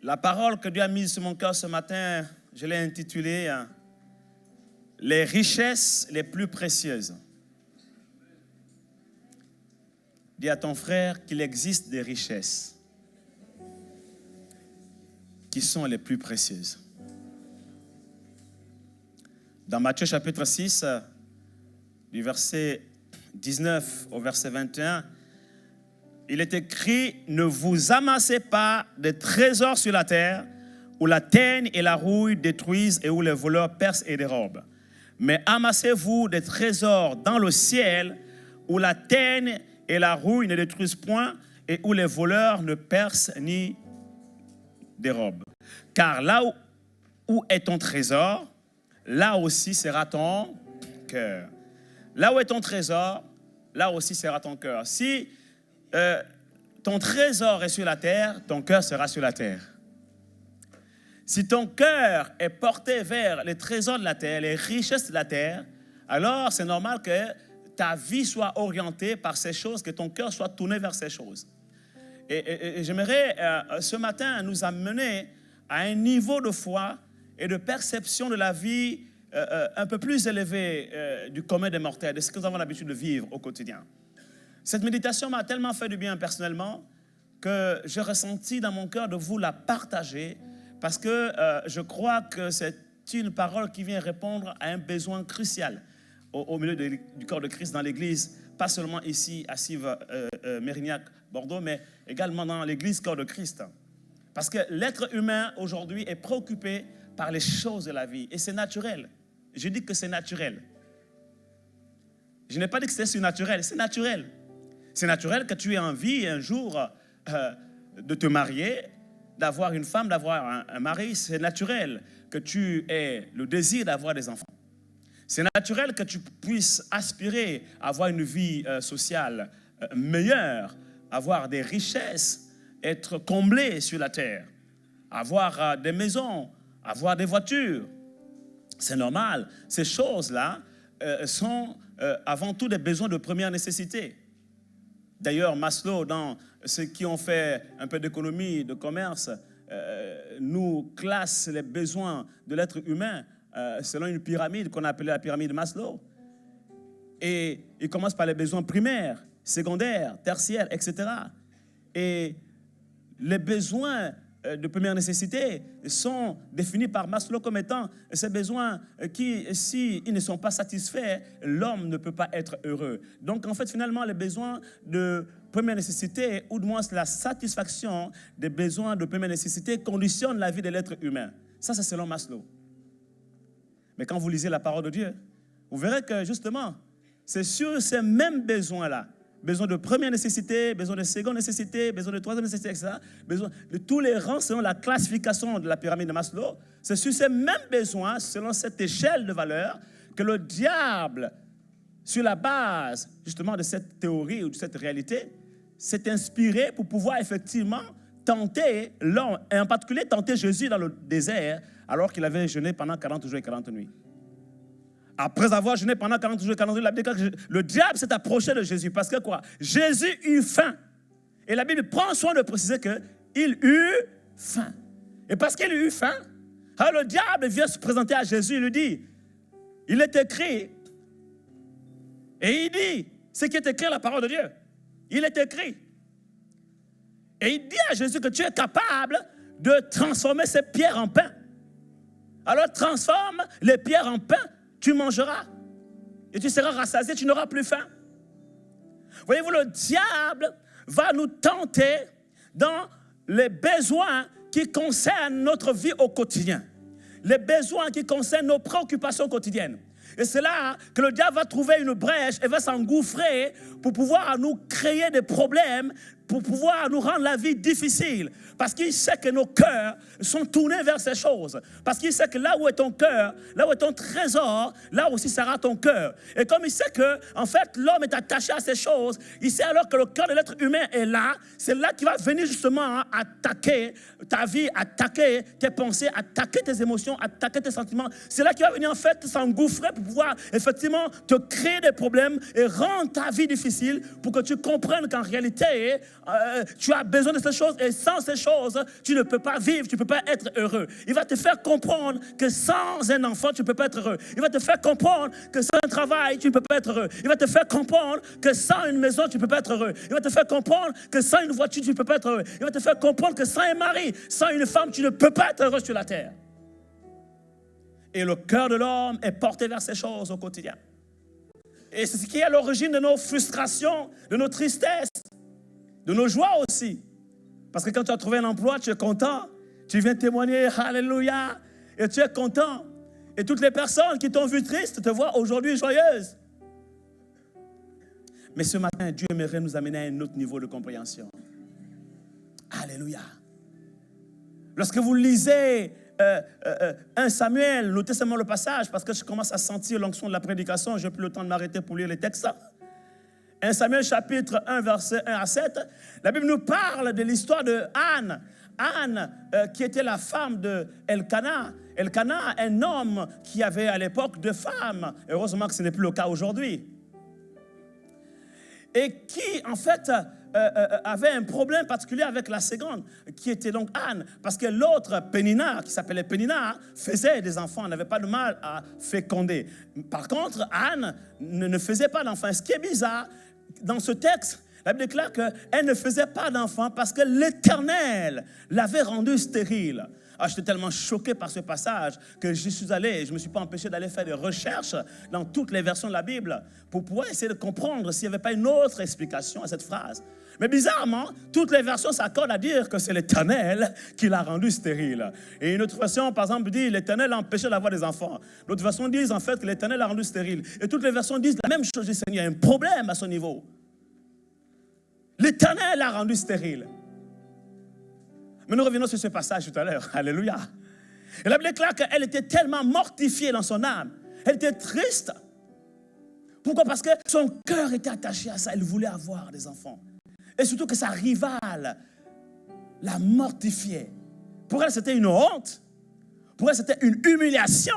La parole que Dieu a mise sur mon cœur ce matin, je l'ai intitulée « Les richesses les plus précieuses ». Dis à ton frère qu'il existe des richesses qui sont les plus précieuses. Dans Matthieu chapitre 6, du verset 19 au verset 21, il est écrit « Ne vous amassez pas de trésors sur la terre, où la teigne et la rouille détruisent et où les voleurs percent et dérobent. Mais amassez-vous des trésors dans le ciel, où la teigne et la rouille ne détruisent point et où les voleurs ne percent ni dérobent. Car là où est ton trésor, là aussi sera ton cœur. » Là où est ton trésor, là aussi sera ton cœur. Si ton trésor est sur la terre, ton cœur sera sur la terre. Si ton cœur est porté vers les trésors de la terre, les richesses de la terre, alors c'est normal que ta vie soit orientée par ces choses, que ton cœur soit tourné vers ces choses. Et j'aimerais ce matin nous amener à un niveau de foi et de perception de la vie un peu plus élevé du commun des mortels, de ce que nous avons l'habitude de vivre au quotidien. Cette méditation m'a tellement fait du bien personnellement que j'ai ressenti dans mon cœur de vous la partager parce que je crois que c'est une parole qui vient répondre à un besoin crucial au milieu du corps de Christ dans l'Église, pas seulement ici à Cives, Mérignac, Bordeaux, mais également dans l'Église corps de Christ. Parce que l'être humain aujourd'hui est préoccupé par les choses de la vie et c'est naturel. Je dis que c'est naturel. Je n'ai pas dit que c'est surnaturel, c'est naturel. C'est naturel que tu aies envie un jour de te marier, d'avoir une femme, d'avoir un mari. C'est naturel que tu aies le désir d'avoir des enfants. C'est naturel que tu puisses aspirer à avoir une vie sociale meilleure, avoir des richesses, être comblé sur la terre, avoir des maisons, avoir des voitures. C'est normal. Ces choses-là sont avant tout des besoins de première nécessité. D'ailleurs, Maslow, dans ceux qui ont fait un peu d'économie, de commerce, nous classe les besoins de l'être humain selon une pyramide qu'on a appelée la pyramide de Maslow. Et il commence par les besoins primaires, secondaires, tertiaires, etc. Et les besoins de première nécessité sont définis par Maslow comme étant ces besoins qui, s'ils ne sont pas satisfaits, l'homme ne peut pas être heureux. Donc, en fait, finalement, les besoins de première nécessité, ou du moins la satisfaction des besoins de première nécessité, conditionnent la vie de l'être humain. Ça, c'est selon Maslow. Mais quand vous lisez la parole de Dieu, vous verrez que, justement, c'est sur ces mêmes besoins-là, besoin de première nécessité, besoin de seconde nécessité, besoin de troisième nécessité, etc. Besoin de tous les rangs selon la classification de la pyramide de Maslow. C'est sur ces mêmes besoins, selon cette échelle de valeur, que le diable, sur la base justement de cette théorie ou de cette réalité, s'est inspiré pour pouvoir effectivement tenter l'homme, et en particulier tenter Jésus dans le désert, alors qu'il avait jeûné pendant 40 jours et 40 nuits. Après avoir jeûné pendant 40 jours et 40 nuits, la Bible dit que le diable s'est approché de Jésus. Parce que quoi? Jésus eut faim. Et la Bible prend soin de préciser qu'il eut faim. Et parce qu'il eut faim, alors le diable vient se présenter à Jésus et lui dit, il est écrit, et il dit, ce qui est écrit dans la parole de Dieu, il est écrit. Et il dit à Jésus que tu es capable de transformer ces pierres en pain. Alors transforme les pierres en pain. Tu mangeras et tu seras rassasié, tu n'auras plus faim. Voyez-vous, le diable va nous tenter dans les besoins qui concernent notre vie au quotidien, les besoins qui concernent nos préoccupations quotidiennes. Et c'est là que le diable va trouver une brèche et va s'engouffrer pour pouvoir nous créer des problèmes, pour pouvoir nous rendre la vie difficile. Parce qu'il sait que nos cœurs sont tournés vers ces choses. Parce qu'il sait que là où est ton cœur, là où est ton trésor, là aussi sera ton cœur. Et comme il sait que, en fait, l'homme est attaché à ces choses, il sait alors que le cœur de l'être humain est là. C'est là qu'il va venir justement attaquer ta vie, attaquer tes pensées, attaquer tes émotions, attaquer tes sentiments. C'est là qu'il va venir en fait s'engouffrer pour pouvoir effectivement te créer des problèmes et rendre ta vie difficile pour que tu comprennes qu'en réalité, tu as besoin de ces choses et sans ces choses, tu ne peux pas vivre, tu ne peux pas être heureux. Il va te faire comprendre que sans un enfant, tu ne peux pas être heureux. Il va te faire comprendre que sans un travail, tu ne peux pas être heureux. Il va te faire comprendre que sans une maison, tu ne peux pas être heureux. Il va te faire comprendre que sans une voiture, tu ne peux pas être heureux. Il va te faire comprendre que sans un mari, sans une femme, tu ne peux pas être heureux sur la terre. Et le cœur de l'homme est porté vers ces choses au quotidien. Et c'est ce qui est à l'origine de nos frustrations, de nos tristesses, de nos joies aussi. Parce que quand tu as trouvé un emploi, tu es content. Tu viens témoigner, alléluia, et tu es content. Et toutes les personnes qui t'ont vu triste te voient aujourd'hui joyeuse. Mais ce matin, Dieu aimerait nous amener à un autre niveau de compréhension. Alléluia. Lorsque vous lisez 1 Samuel, notez seulement le passage, parce que je commence à sentir l'onction de la prédication, je n'ai plus le temps de m'arrêter pour lire les textes. 1 Samuel chapitre 1, verset 1 à 7, la Bible nous parle de l'histoire de Anne. Anne, qui était la femme de Elkana. Elkana, un homme qui avait à l'époque 2 femmes. Heureusement que ce n'est plus le cas aujourd'hui. Et qui, en fait, avait un problème particulier avec la seconde, qui était donc Anne, parce que l'autre, Pénina, qui s'appelait Pénina, faisait des enfants, n'avait pas de mal à féconder. Par contre, Anne ne faisait pas d'enfants. Ce qui est bizarre, dans ce texte, la Bible déclare qu'elle ne faisait pas d'enfants parce que l'Éternel l'avait rendue stérile. Ah, j'étais tellement choqué par ce passage que je suis allé, je ne me suis pas empêché d'aller faire des recherches dans toutes les versions de la Bible pour pouvoir essayer de comprendre s'il n'y avait pas une autre explication à cette phrase. Mais bizarrement, toutes les versions s'accordent à dire que c'est l'Éternel qui l'a rendu stérile. Et une autre version, par exemple, dit l'Éternel l'a empêché d'avoir des enfants. D'autres versions disent en fait que l'Éternel l'a rendu stérile. Et toutes les versions disent la même chose du Seigneur. Il y a un problème à ce niveau. L'Éternel l'a rendu stérile. Mais nous revenons sur ce passage tout à l'heure. Alléluia. Et la Bible déclare qu'elle était tellement mortifiée dans son âme. Elle était triste. Pourquoi? Parce que son cœur était attaché à ça. Elle voulait avoir des enfants. Et surtout que sa rivale la mortifiait. Pour elle, c'était une honte. Pour elle, c'était une humiliation.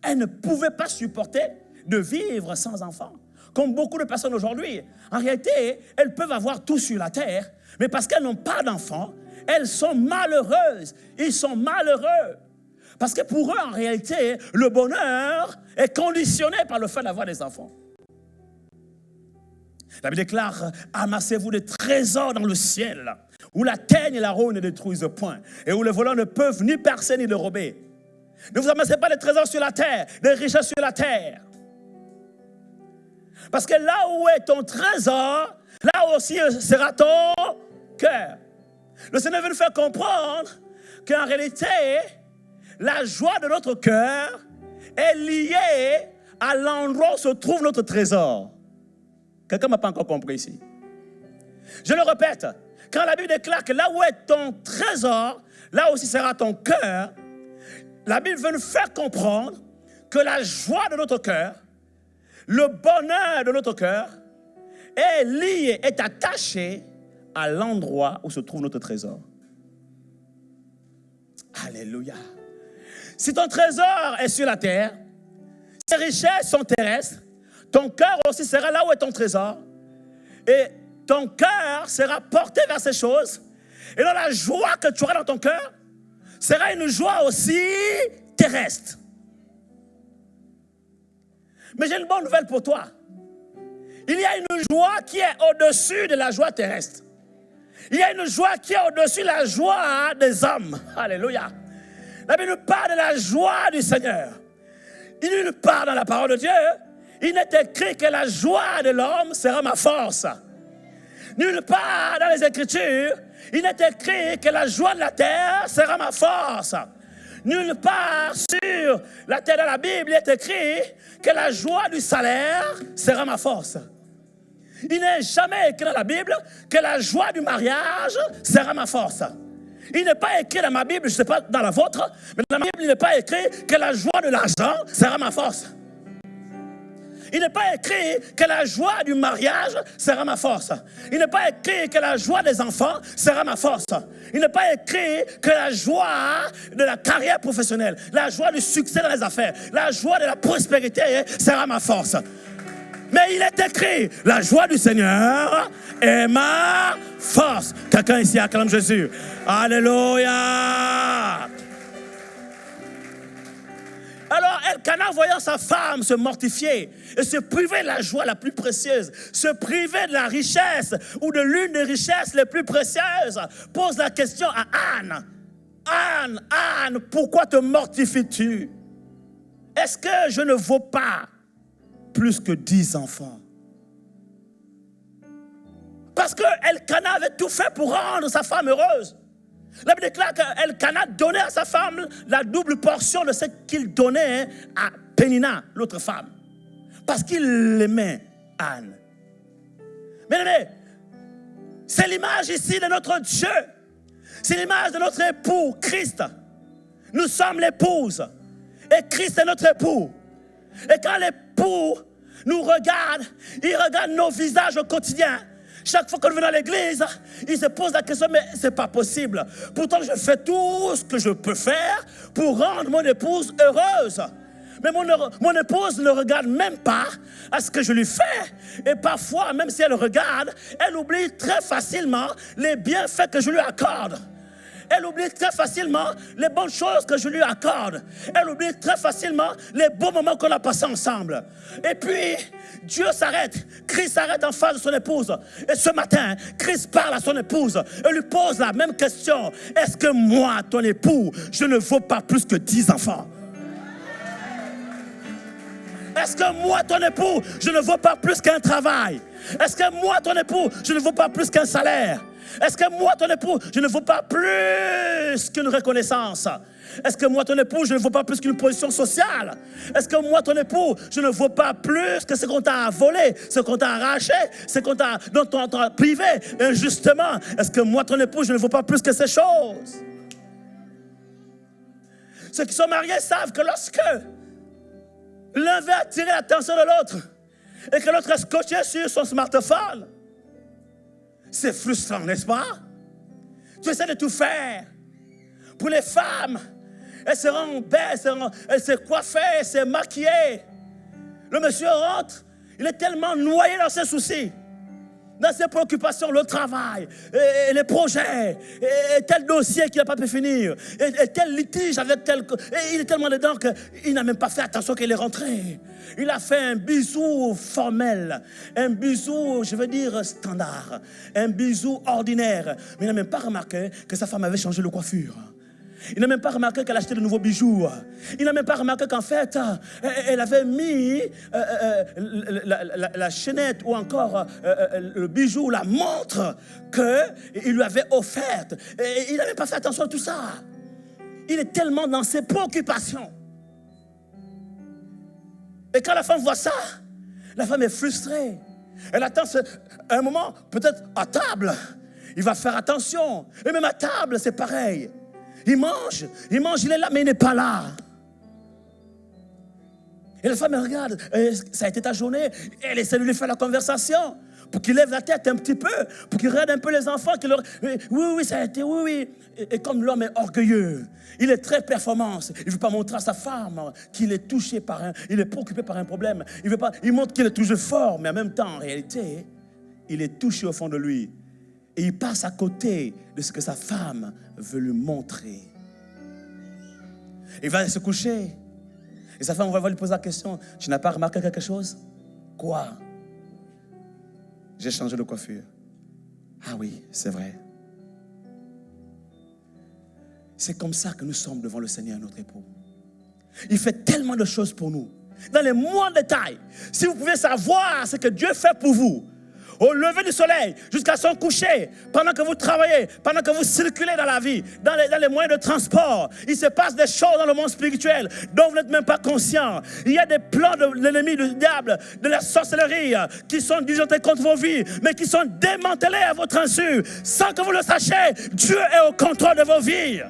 Elle ne pouvait pas supporter de vivre sans enfants. Comme beaucoup de personnes aujourd'hui, en réalité, elles peuvent avoir tout sur la terre, mais parce qu'elles n'ont pas d'enfants, elles sont malheureuses. Ils sont malheureux. Parce que pour eux, en réalité, le bonheur est conditionné par le fait d'avoir des enfants. La Bible déclare, amassez-vous des trésors dans le ciel, où la teigne et la ronde ne détruisent point, et où les voleurs ne peuvent ni percer ni dérober. Ne vous amassez pas des trésors sur la terre, des richesses sur la terre. Parce que là où est ton trésor, là aussi sera ton cœur. Le Seigneur veut nous faire comprendre qu'en réalité, la joie de notre cœur est liée à l'endroit où se trouve notre trésor. Quelqu'un ne m'a pas encore compris ici. Je le répète, quand la Bible déclare que là où est ton trésor, là aussi sera ton cœur, la Bible veut nous faire comprendre que la joie de notre cœur, le bonheur de notre cœur est lié, est attaché à l'endroit où se trouve notre trésor. Alléluia. Si ton trésor est sur la terre, tes richesses sont terrestres, ton cœur aussi sera là où est ton trésor. Et ton cœur sera porté vers ces choses. Et dans la joie que tu auras dans ton cœur, sera une joie aussi terrestre. Mais j'ai une bonne nouvelle pour toi. Il y a une joie qui est au-dessus de la joie terrestre. Il y a une joie qui est au-dessus de la joie des hommes. Alléluia. La Bible nous parle de la joie du Seigneur. Il nous parle dans la parole de Dieu. Il n'est écrit que la joie de l'homme sera ma force. Nulle part dans les Écritures, il n'est écrit que la joie de la terre sera ma force. Nulle part sur la terre de la Bible, il est écrit que la joie du salaire sera ma force. Il n'est jamais écrit dans la Bible que la joie du mariage sera ma force. Il n'est pas écrit dans ma Bible, je ne sais pas dans la vôtre, mais dans ma Bible, il n'est pas écrit que la joie de l'argent sera ma force. Il n'est pas écrit que la joie du mariage sera ma force. Il n'est pas écrit que la joie des enfants sera ma force. Il n'est pas écrit que la joie de la carrière professionnelle, la joie du succès dans les affaires, la joie de la prospérité sera ma force. Mais il est écrit, la joie du Seigneur est ma force. Quelqu'un ici acclame Jésus. Alléluia. Alors Elkana, voyant sa femme se mortifier et se priver de la joie la plus précieuse, se priver de la richesse ou de l'une des richesses les plus précieuses, pose la question à Anne. Anne, pourquoi te mortifies-tu? Est-ce que je ne vaux pas plus que 10 enfants? Parce que Elkana avait tout fait pour rendre sa femme heureuse. La Bible déclare qu'Elkana donnait à sa femme la double portion de ce qu'il donnait à Pénina, l'autre femme. Parce qu'il aimait Anne. Bien-aimés, c'est l'image ici de notre Dieu. C'est l'image de notre époux, Christ. Nous sommes l'épouse. Et Christ est notre époux. Et quand l'époux nous regarde, il regarde nos visages au quotidien. Chaque fois qu'on vient dans l'église, il se pose la question, mais c'est pas possible. Pourtant, je fais tout ce que je peux faire pour rendre mon épouse heureuse. Mais mon épouse ne regarde même pas à ce que je lui fais. Et parfois, même si elle regarde, elle oublie très facilement les bienfaits que je lui accorde. Elle oublie très facilement les bonnes choses que je lui accorde. Elle oublie très facilement les bons moments qu'on a passés ensemble. Et puis, Dieu s'arrête. Christ s'arrête en face de son épouse. Et ce matin, Christ parle à son épouse et lui pose la même question. Est-ce que moi, ton époux, je ne vaux pas plus que 10 enfants? Est-ce que moi, ton époux, je ne vaux pas plus qu'un travail? Est-ce que moi, ton époux, je ne vaux pas plus qu'un salaire? Est-ce que moi, ton époux, je ne vaux pas plus qu'une reconnaissance? Est-ce que moi, ton époux, je ne vaux pas plus qu'une position sociale? Est-ce que moi, ton époux, je ne vaux pas plus que ce qu'on t'a volé, ce qu'on t'a arraché, ce qu'on t'a, dont on t'a privé injustement? Est-ce que moi, ton époux, je ne vaux pas plus que ces choses? Ceux qui sont mariés savent que lorsque l'un veut attirer l'attention de l'autre et que l'autre est scotché sur son smartphone, c'est frustrant, n'est-ce pas? Tu essaies de tout faire. Pour les femmes, elles se rendent belles, elles se coiffent, elles se maquillent. Le monsieur rentre, il est tellement noyé dans ses soucis, dans ses préoccupations, le travail, et les projets, et tel dossier qu'il n'a pas pu finir, et tel litige avec tel... Et il est tellement dedans qu'il n'a même pas fait attention qu'il est rentré. Il a fait un bisou formel, un bisou, je veux dire, standard, un bisou ordinaire. Mais il n'a même pas remarqué que sa femme avait changé de coiffure. Il n'a même pas remarqué qu'elle achetait de nouveaux bijoux. Il n'a même pas remarqué qu'en fait, elle avait mis la chaînette ou encore le bijou, la montre qu'il lui avait offerte. Et il n'a même pas fait attention à tout ça. Il est tellement dans ses préoccupations. Et quand la femme voit ça, la femme est frustrée. Elle attend un moment, peut-être à table. Il va faire attention. Et même à table, c'est pareil. Il mange, il est là, mais il n'est pas là. Et la femme, elle regarde, ça a été ta journée, elle essaie de lui faire la conversation, pour qu'il lève la tête un petit peu, pour qu'il regarde un peu les enfants, oui, ça a été, oui. Et comme l'homme est orgueilleux, il est très performant, il ne veut pas montrer à sa femme qu'il est touché il est préoccupé par un problème. Il montre qu'il est toujours fort, mais en même temps, en réalité, il est touché au fond de lui. Et il passe à côté de ce que sa femme veut lui montrer. Il va se coucher. Et sa femme va lui poser la question. Tu n'as pas remarqué quelque chose? Quoi? J'ai changé de coiffure. Ah oui, c'est vrai. C'est comme ça que nous sommes devant le Seigneur, notre époux. Il fait tellement de choses pour nous. Dans les moindres détails. Si vous pouvez savoir ce que Dieu fait pour vous, au lever du soleil, jusqu'à son coucher, pendant que vous travaillez, pendant que vous circulez dans la vie, dans les moyens de transport, il se passe des choses dans le monde spirituel dont vous n'êtes même pas conscient. Il y a des plans de l'ennemi, du diable, de la sorcellerie qui sont disjonctés contre vos vies, mais qui sont démantelés à votre insu. Sans que vous le sachiez, Dieu est au contrôle de vos vies.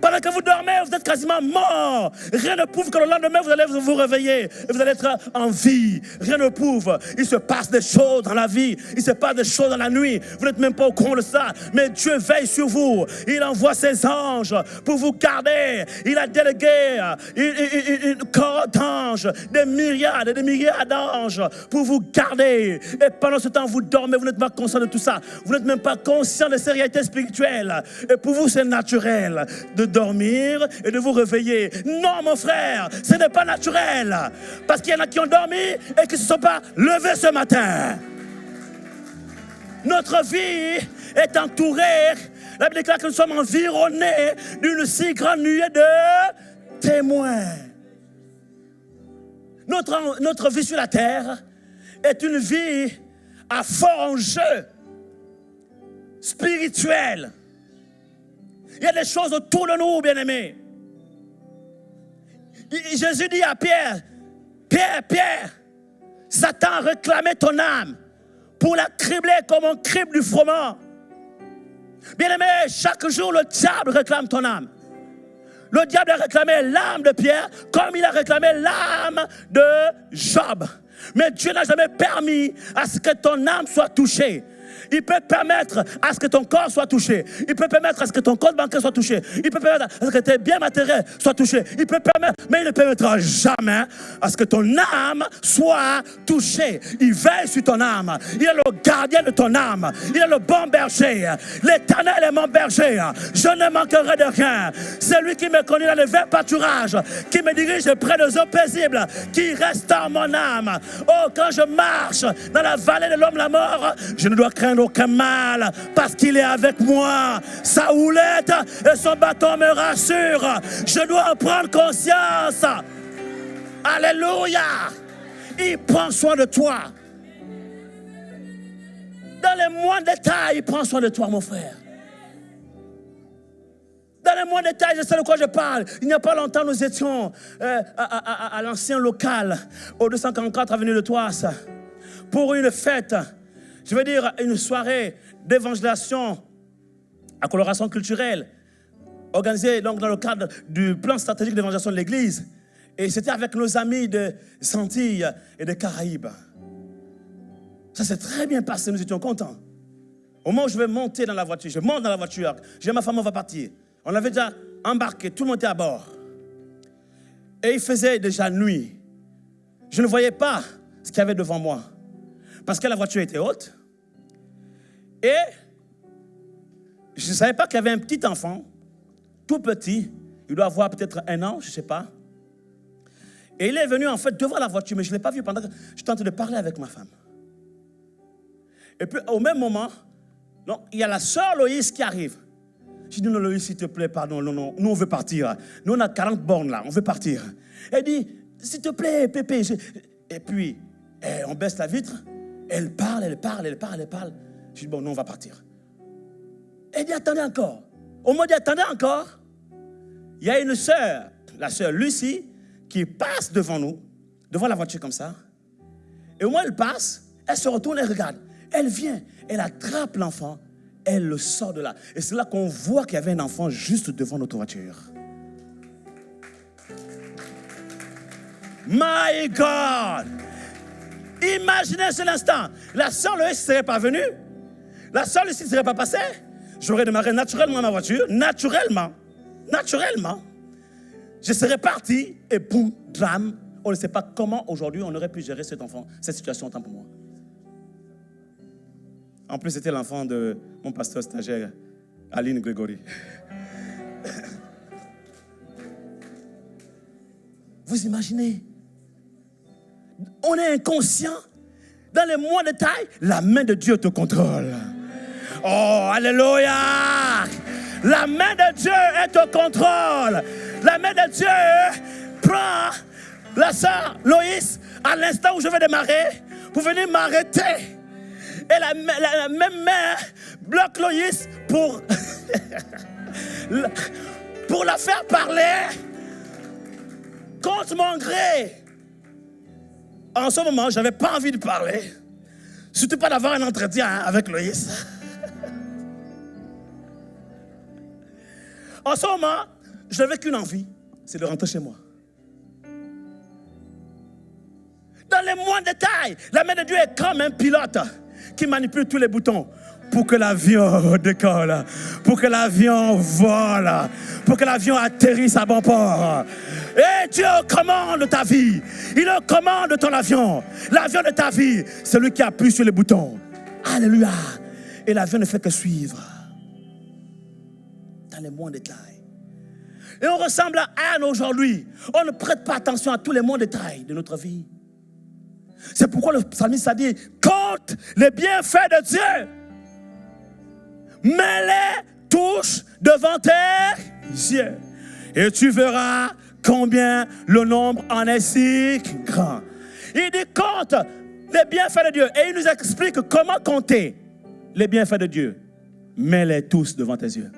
Pendant que vous dormez, vous êtes quasiment mort. Rien ne prouve que le lendemain, vous allez vous réveiller. Et vous allez être en vie. Rien ne prouve. Il se passe des choses dans la vie. Il se passe des choses dans la nuit. Vous n'êtes même pas au courant de ça. Mais Dieu veille sur vous. Il envoie ses anges pour vous garder. Il a délégué une corps d'anges, des myriades et des milliards d'anges pour vous garder. Et pendant ce temps, vous dormez. Vous n'êtes pas conscient de tout ça. Vous n'êtes même pas conscient de ces réalités spirituelles. Et pour vous, c'est naturel de dormir et de vous réveiller. Non, mon frère, ce n'est pas naturel. Parce qu'il y en a qui ont dormi et qui ne se sont pas levés ce matin. Notre vie est entourée. La Bible déclare que nous sommes environnés d'une si grande nuée de témoins. Notre vie sur la terre est une vie à fort enjeu spirituel. Il y a des choses autour de nous, bien-aimés. Jésus dit à Pierre, Pierre, Satan a réclamé ton âme pour la cribler comme on crible du froment. Bien-aimé, chaque jour, le diable réclame ton âme. Le diable a réclamé l'âme de Pierre comme il a réclamé l'âme de Job. Mais Dieu n'a jamais permis à ce que ton âme soit touchée. Il peut permettre à ce que ton corps soit touché. Il peut permettre à ce que ton compte bancaire soit touché. Il peut permettre à ce que tes biens matériels soient touchés. Il peut permettre, mais il ne permettra jamais à ce que ton âme soit touchée. Il veille sur ton âme. Il est le gardien de ton âme. Il est le bon berger. L'Éternel est mon berger. Je ne manquerai de rien. C'est lui qui me conduit dans les verts pâturages, qui me dirige près des eaux paisibles, qui restaure mon âme. Oh, quand je marche dans la vallée de l'homme la mort, je ne dois craindre aucun mal parce qu'il est avec moi. Sa houlette et son bâton me rassurent. Je dois en prendre conscience. Alléluia. Il prend soin de toi. Dans les moindres détails, il prend soin de toi, mon frère. Dans les moindres détails, je sais de quoi je parle. Il n'y a pas longtemps, nous étions à l'ancien local, au 244 avenue de Thouars, pour une fête. Je veux dire, une soirée d'évangélisation à coloration culturelle, organisée donc dans le cadre du plan stratégique d'évangélisation de l'Église. Et c'était avec nos amis des Antilles et des Caraïbes. Ça s'est très bien passé, nous étions contents. Au moment où je vais monter dans la voiture, je monte dans la voiture, je dis à ma femme, on va partir. On avait déjà embarqué, tout le monde était à bord. Et il faisait déjà nuit. Je ne voyais pas ce qu'il y avait devant moi. Parce que la voiture était haute. Et je ne savais pas qu'il y avait un petit enfant, tout petit. Il doit avoir peut-être 1 an, je ne sais pas. Et il est venu en fait devant la voiture, mais je ne l'ai pas vu pendant que j'étais en train de parler avec ma femme. Et puis au même moment, non, il y a la sœur Loïs qui arrive. Je dis, non, Loïs, s'il te plaît, pardon, non, nous on veut partir. Nous on a 40 bornes là, on veut partir. Elle dit, s'il te plaît, Pépé. Et puis, on baisse la vitre. Elle parle. Je dis, bon, nous, on va partir. Elle dit, attendez encore. Au moment dit, attendez encore, il y a une sœur, la sœur Lucie, qui passe devant nous, devant la voiture comme ça. Et au moment où elle passe, elle se retourne et regarde. Elle vient, elle attrape l'enfant, elle le sort de là. Et c'est là qu'on voit qu'il y avait un enfant juste devant notre voiture. My God! Imaginez ce instant. La sœur Loïs ne serait pas venue. La sœur Lucie ne serait pas passée. J'aurais démarré naturellement ma voiture. Naturellement. Je serais parti et boum, drame. On ne sait pas comment aujourd'hui on aurait pu gérer cet enfant, cette situation autant pour moi. En plus, c'était l'enfant de mon pasteur stagiaire, Aline Grégory. Vous imaginez? On est inconscient. Dans les moindres détails, la main de Dieu te contrôle. Oh, alléluia! La main de Dieu est au contrôle. La main de Dieu prend la sœur Loïs à l'instant où je vais démarrer pour venir m'arrêter. Et la même main bloque Loïs pour la faire parler contre mon gré. En ce moment, je n'avais pas envie de parler. Surtout pas d'avoir un entretien avec Loïs. En ce moment, je n'avais qu'une envie, c'est de rentrer chez moi. Dans les moindres détails, la main de Dieu est comme un pilote qui manipule tous les boutons pour que l'avion décolle, pour que l'avion vole, pour que l'avion atterrisse à bon port. Et Dieu commande ta vie. Il commande ton avion. L'avion de ta vie, c'est lui qui appuie sur les boutons. Alléluia. Et l'avion ne fait que suivre. Dans les moindres détails. Et on ressemble à Anne aujourd'hui. On ne prête pas attention à tous les moindres détails de notre vie. C'est pourquoi le psalmiste a dit, compte les bienfaits de Dieu. Mets-les tous devant tes yeux. Et tu verras combien le nombre en est si grand. Il dit, compte les bienfaits de Dieu. Et il nous explique comment compter les bienfaits de Dieu. Mets-les tous devant tes yeux.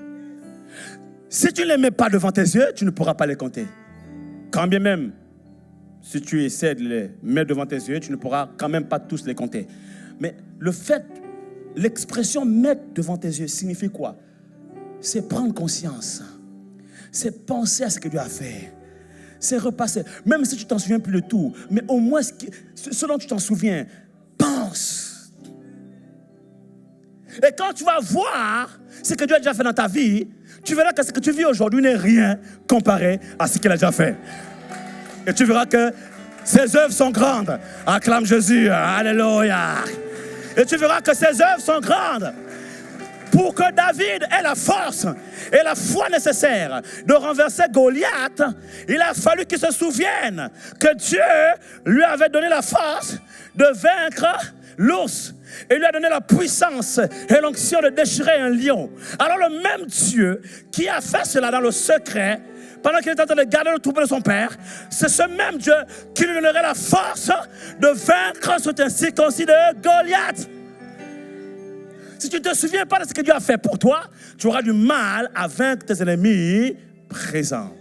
Si tu ne les mets pas devant tes yeux, tu ne pourras pas les compter. Quand bien même, si tu essaies de les mettre devant tes yeux, tu ne pourras quand même pas tous les compter. Mais le fait, l'expression mettre devant tes yeux signifie quoi? C'est prendre conscience. C'est penser à ce que Dieu a fait. C'est repasser. Même si tu ne t'en souviens plus de tout, mais au moins ce dont tu t'en souviens, pense. Et quand tu vas voir ce que Dieu a déjà fait dans ta vie, tu verras que ce que tu vis aujourd'hui n'est rien comparé à ce qu'il a déjà fait. Et tu verras que ses œuvres sont grandes. Acclame Jésus. Alléluia. Et tu verras que ses œuvres sont grandes. Pour que David ait la force et la foi nécessaire de renverser Goliath, il a fallu qu'il se souvienne que Dieu lui avait donné la force de vaincre l'ours. Et lui a donné la puissance et l'onction de déchirer un lion. Alors le même Dieu qui a fait cela dans le secret, pendant qu'il était en train de garder le troupeau de son père, c'est ce même Dieu qui lui donnerait la force de vaincre cet incirconcis de Goliath. Si tu ne te souviens pas de ce que Dieu a fait pour toi, tu auras du mal à vaincre tes ennemis présents.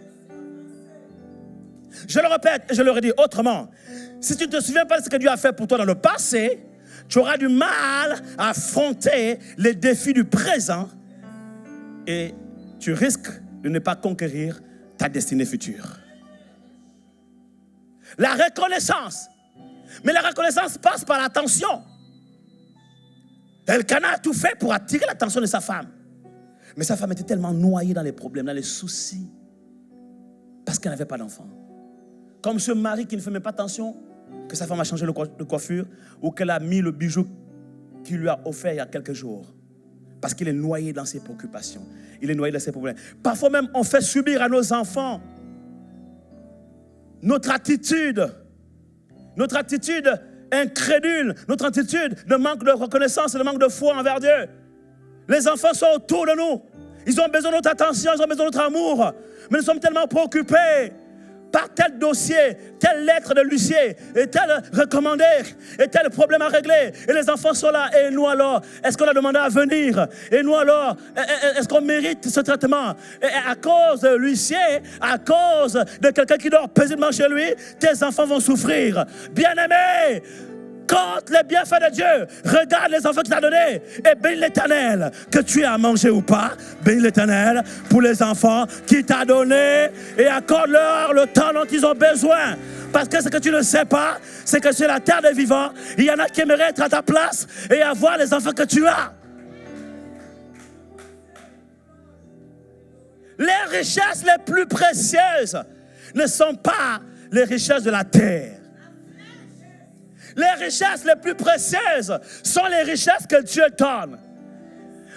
Je le répète et je le redis autrement. Si tu ne te souviens pas de ce que Dieu a fait pour toi dans le passé, tu auras du mal à affronter les défis du présent et tu risques de ne pas conquérir ta destinée future. La reconnaissance. Mais la reconnaissance passe par l'attention. Elkana a tout fait pour attirer l'attention de sa femme. Mais sa femme était tellement noyée dans les problèmes, dans les soucis, parce qu'elle n'avait pas d'enfant. Comme ce mari qui ne fait même pas attention que sa femme a changé de coiffure ou qu'elle a mis le bijou qu'il lui a offert il y a quelques jours. Parce qu'il est noyé dans ses préoccupations. Il est noyé dans ses problèmes. Parfois même, on fait subir à nos enfants notre attitude incrédule, notre attitude de manque de reconnaissance et de manque de foi envers Dieu. Les enfants sont autour de nous. Ils ont besoin de notre attention, ils ont besoin de notre amour. Mais nous sommes tellement préoccupés par tel dossier, telle lettre de l'huissier, et tel recommandé, et tel problème à régler. Et les enfants sont là. Et nous alors, est-ce qu'on a demandé à venir? Et nous alors, est-ce qu'on mérite ce traitement? Et à cause de l'huissier, à cause de quelqu'un qui dort paisiblement chez lui, tes enfants vont souffrir. Bien-aimés, compte les bienfaits de Dieu. Regarde les enfants qu'il t'a donnés et bénis l'Éternel. Que tu aies à manger ou pas, bénis l'Éternel pour les enfants qu'il t'a donnés et accorde-leur le temps dont ils ont besoin. Parce que ce que tu ne sais pas, c'est que sur la terre des vivants, il y en a qui aimeraient être à ta place et avoir les enfants que tu as. Les richesses les plus précieuses ne sont pas les richesses de la terre. Les richesses les plus précieuses sont les richesses que Dieu donne.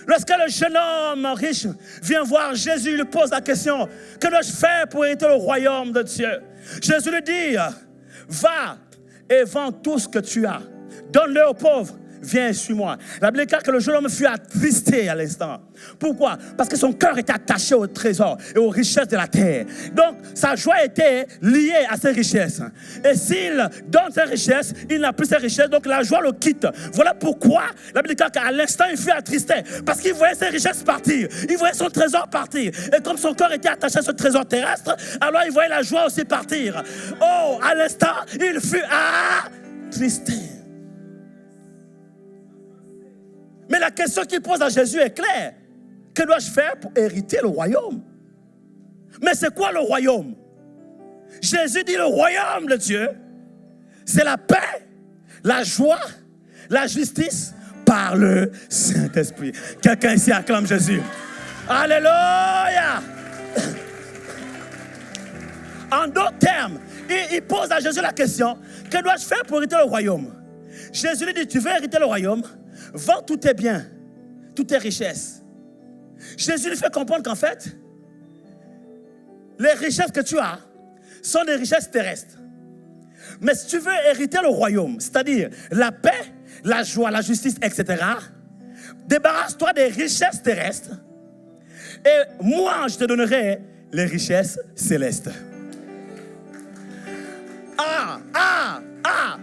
Lorsque le jeune homme riche vient voir Jésus, il lui pose la question: que dois-je faire pour hériter le royaume de Dieu? Jésus lui dit: va et vends tout ce que tu as, donne-le aux pauvres, viens et suis-moi. La Bible déclare que le jeune homme fut attristé à l'instant. Pourquoi? Parce que son cœur était attaché au trésor et aux richesses de la terre. Donc sa joie était liée à ses richesses. Et s'il donne ses richesses, il n'a plus ses richesses, donc la joie le quitte. Voilà pourquoi la Bible déclare qu'à l'instant il fut attristé, parce qu'il voyait ses richesses partir, il voyait son trésor partir. Et comme son cœur était attaché à ce trésor terrestre, alors il voyait la joie aussi partir. Oh, à l'instant il fut attristé. Mais la question qu'il pose à Jésus est claire. Que dois-je faire pour hériter le royaume? Mais c'est quoi le royaume? Jésus dit le royaume de Dieu, c'est la paix, la joie, la justice par le Saint-Esprit. Quelqu'un ici acclame Jésus. Alléluia! En d'autres termes, il pose à Jésus la question, que dois-je faire pour hériter le royaume? Jésus lui dit, tu veux hériter le royaume? Vends tous tes biens, toutes tes richesses. Jésus lui fait comprendre qu'en fait, les richesses que tu as sont des richesses terrestres. Mais si tu veux hériter le royaume, c'est-à-dire la paix, la joie, la justice, etc., débarrasse-toi des richesses terrestres et moi, je te donnerai les richesses célestes.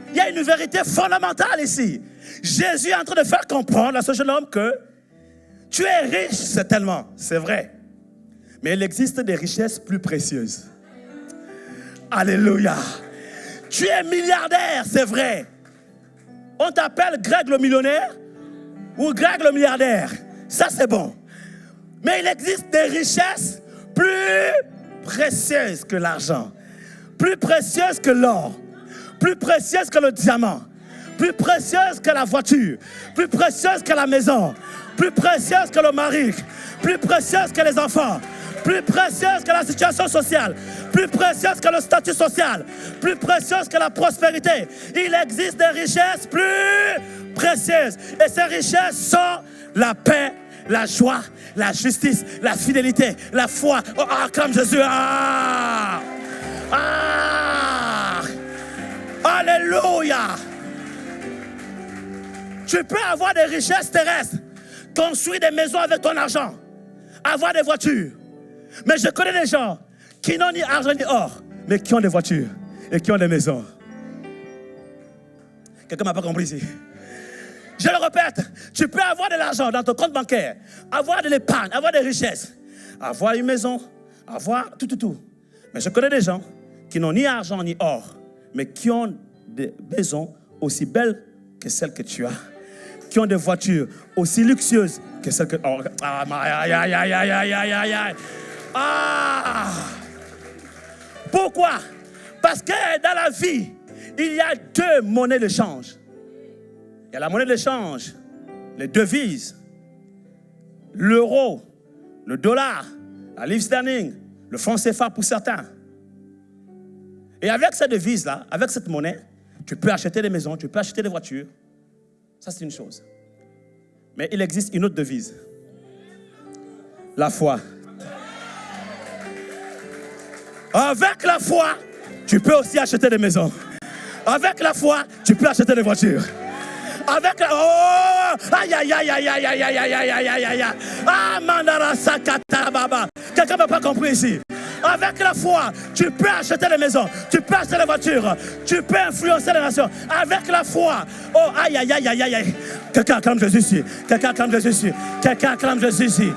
Il y a une vérité fondamentale ici. Jésus est en train de faire comprendre à ce jeune homme que tu es riche, certainement, c'est vrai. Mais il existe des richesses plus précieuses. Alléluia. Tu es milliardaire, c'est vrai. On t'appelle Greg le millionnaire ou Greg le milliardaire. Ça, c'est bon. Mais il existe des richesses plus précieuses que l'argent, plus précieuses que l'or, plus précieuses que le diamant, plus précieuses que la voiture, plus précieuses que la maison, plus précieuses que le mari, plus précieuses que les enfants, plus précieuses que la situation sociale, plus précieuses que le statut social, plus précieuses que la prospérité. Il existe des richesses plus précieuses. Et ces richesses sont la paix, la joie, la justice, la fidélité, la foi. Oh, comme Jésus. Alléluia. Tu peux avoir des richesses terrestres, construire des maisons avec ton argent, avoir des voitures. Mais je connais des gens qui n'ont ni argent ni or, mais qui ont des voitures et qui ont des maisons. Quelqu'un m'a pas compris ici? Je le répète, tu peux avoir de l'argent dans ton compte bancaire, avoir de l'épargne, avoir des richesses, avoir une maison, avoir tout. Mais je connais des gens qui n'ont ni argent ni or, mais qui ont des maisons aussi belles que celles que tu as, qui ont des voitures aussi luxueuses que celles que... Pourquoi? Parce que dans la vie, il y a deux monnaies de change. Il y a la monnaie de change, les devises, l'euro, le dollar, la livre sterling, le franc CFA pour certains. Et avec cette devise-là, avec cette monnaie, tu peux acheter des maisons, tu peux acheter des voitures. Ça, c'est une chose. Mais il existe une autre devise. La foi. Avec la foi, tu peux aussi acheter des maisons. Avec la foi, tu peux acheter des voitures. Avec la... Oh! Aïe, aïe, aïe, aïe, aïe, aïe, aïe, aïe, aïe, aïe, aïe, aïe. Ah, mandara sakata baba. Quelqu'un n'a pas compris ici. Avec la foi, tu peux acheter des maisons, tu peux acheter des voitures, tu peux influencer les nations. Avec la foi. Oh, aïe, aïe, aïe, aïe, aïe. Quelqu'un acclame Jésus ici. Quelqu'un acclame Jésus ici. Quelqu'un acclame Jésus ici.